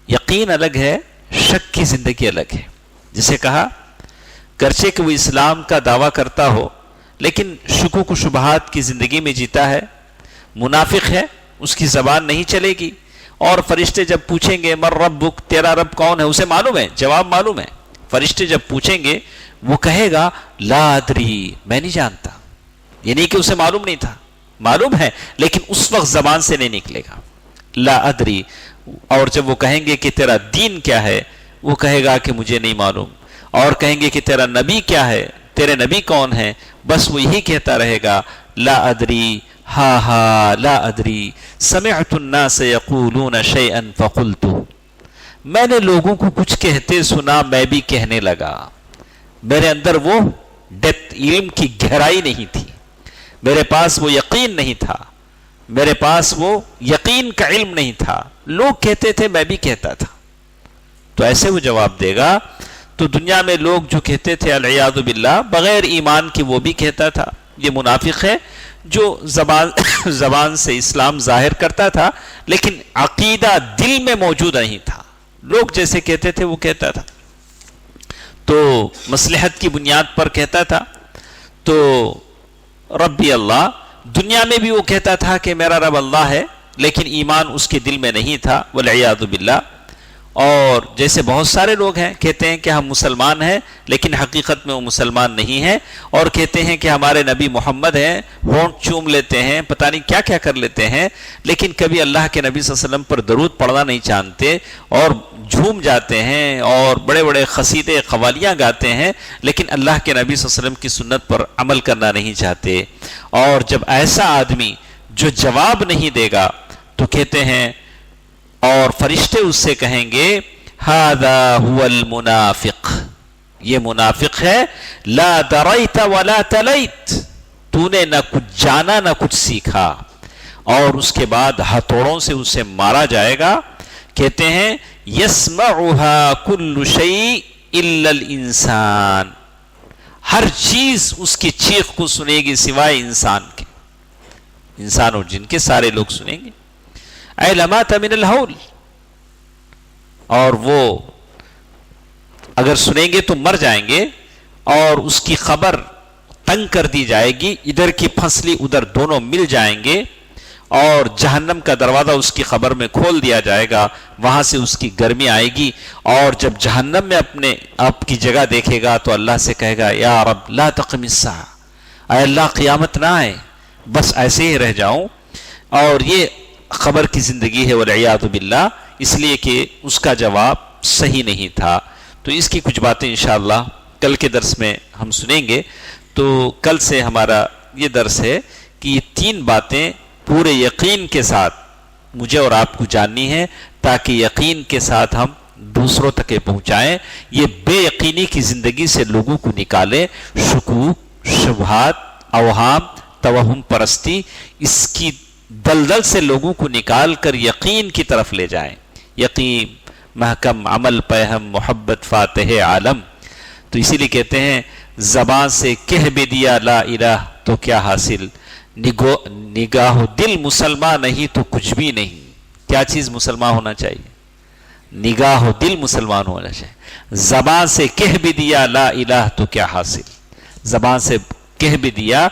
یقین الگ ہے, شک کی زندگی الگ ہے. جسے کہا گرچہ کہ وہ اسلام کا دعویٰ کرتا ہو لیکن شکوک و شبہات کی زندگی میں جیتا ہے, منافق ہے, اس کی زبان نہیں چلے گی. اور فرشتے جب پوچھیں گے من ربک, تیرا رب کون ہے, اسے معلوم ہے, جواب معلوم ہے. فرشتے جب پوچھیں گے وہ کہے گا لا ادری, میں نہیں جانتا. یہ نہیں کہ اسے معلوم نہیں تھا, معلوم ہے لیکن اس وقت زبان سے نہیں نکلے گا لا ادری. اور جب وہ کہیں گے کہ تیرا دین کیا ہے, وہ کہے گا کہ مجھے نہیں معلوم. اور کہیں گے کہ تیرا نبی کیا ہے, تیرے نبی کون ہے, بس وہ یہی کہتا رہے گا لا ادری ہا لا ادری سمعت الناس یقولون شیئا فقلت, میں نے لوگوں کو کچھ کہتے سنا, میں بھی کہنے لگا. میرے اندر وہ ڈیپتھ, علم کی گہرائی نہیں تھی, میرے پاس وہ یقین نہیں تھا, میرے پاس وہ یقین کا علم نہیں تھا. لوگ کہتے تھے میں بھی کہتا تھا. تو ایسے وہ جواب دے گا. تو دنیا میں لوگ جو کہتے تھے العیاذ باللہ بغیر ایمان کے, وہ بھی کہتا تھا. یہ منافق ہے جو زبان سے اسلام ظاہر کرتا تھا لیکن عقیدہ دل میں موجود نہیں تھا. لوگ جیسے کہتے تھے وہ کہتا تھا, تو مصلحت کی بنیاد پر کہتا تھا. تو ربی اللہ, دنیا میں بھی وہ کہتا تھا کہ میرا رب اللہ ہے لیکن ایمان اس کے دل میں نہیں تھا والعیاذ باللہ. اور جیسے بہت سارے لوگ ہیں کہتے ہیں کہ ہم مسلمان ہیں لیکن حقیقت میں وہ مسلمان نہیں ہیں, اور کہتے ہیں کہ ہمارے نبی محمد ہیں, ہونٹ چوم لیتے ہیں, پتہ نہیں کیا کیا کر لیتے ہیں, لیکن کبھی اللہ کے نبی صلی اللہ علیہ وسلم پر درود پڑھنا نہیں جانتے, اور جھوم جاتے ہیں اور بڑے بڑے قصیدے قوالیاں گاتے ہیں لیکن اللہ کے نبی صلی اللہ علیہ وسلم کی سنت پر عمل کرنا نہیں چاہتے. اور جب ایسا آدمی جو جواب نہیں دے گا تو کہتے ہیں, اور فرشتے اس سے کہیں گے ھذا ھو المنافق, یہ منافق ہے. لا دریت ولا تلیت, تو نے نہ کچھ جانا نہ کچھ سیکھا. اور اس کے بعد ہتھوڑوں سے اسے مارا جائے گا. کہتے ہیں یسمعها کل شیء الا الانسان, ہر چیز اس کی چیخ کو سنے گی سوائے انسان کے. انسان اور جن کے سارے لوگ سنیں گے. علامات من الہول, اور وہ اگر سنیں گے تو مر جائیں گے, اور اس کی خبر تنگ کر دی جائے گی, ادھر کی پھنسلی ادھر دونوں مل جائیں گے, اور جہنم کا دروازہ اس کی خبر میں کھول دیا جائے گا, وہاں سے اس کی گرمی آئے گی. اور جب جہنم میں اپنے آپ کی جگہ دیکھے گا تو اللہ سے کہے گا یا رب لا تقم الساعہ, اے اللہ قیامت نہ آئے, بس ایسے ہی رہ جاؤں. اور یہ خبر کی زندگی ہے والعیاذ باللہ, اس لیے کہ اس کا جواب صحیح نہیں تھا. تو اس کی کچھ باتیں انشاءاللہ کل کے درس میں ہم سنیں گے. تو کل سے ہمارا یہ درس ہے کہ یہ 3 باتیں پورے یقین کے ساتھ مجھے اور آپ کو جاننی ہے تاکہ یقین کے ساتھ ہم دوسروں تک پہنچائیں. یہ بے یقینی کی زندگی سے لوگوں کو نکالیں، شکوک، شبہات، اوہام، توہم پرستی، اس کی دلدل سے لوگوں کو نکال کر یقین کی طرف لے جائیں. یقین محکم عمل پہم محبت فاتح عالم. تو اسی لیے کہتے ہیں زبان سے کہہ بھی دیا لا الہ تو کیا حاصل، نگاہ دل مسلمان نہیں تو کچھ بھی نہیں. کیا چیز مسلمان ہونا چاہیے؟ نگاہ دل مسلمان ہونا چاہیے. زبان سے کہہ بھی دیا لا الہ تو کیا حاصل، زبان سے کہہ بھی دیا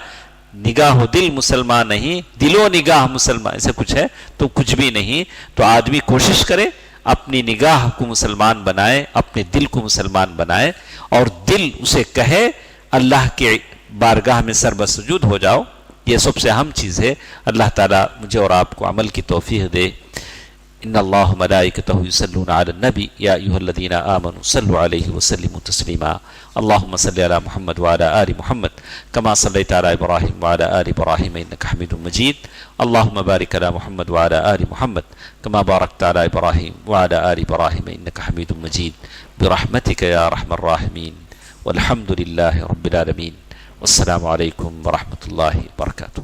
نگاہ دل مسلمان نہیں، دل و نگاہ مسلمان ایسے کچھ ہے تو کچھ بھی نہیں. تو آدمی کوشش کرے اپنی نگاہ کو مسلمان بنائے، اپنے دل کو مسلمان بنائے، اور دل اسے کہے اللہ کے بارگاہ میں سر بسجود ہو جاؤ. یہ سب سے اہم چیز ہے. اللہ تعالیٰ مجھے اور آپ کو عمل کی توفیق دے. ان اللہ ملائکتہ یصلون علی النبی یا ایھا الذین آمنوا صلوا علیہ وسلموا تسلیما. اللهم صل على محمد وعلى آل محمد كما صليت على إبراهيم وعلى آل إبراهيم إنك حميد مجيد. اللهم بارك على محمد وعلى آل محمد كما باركت على إبراهيم وعلى آل إبراهيم إنك حميد مجيد برحمتك يا أرحم الراحمين. والحمد لله رب العالمين. والسلام عليكم ورحمة الله وبركاته.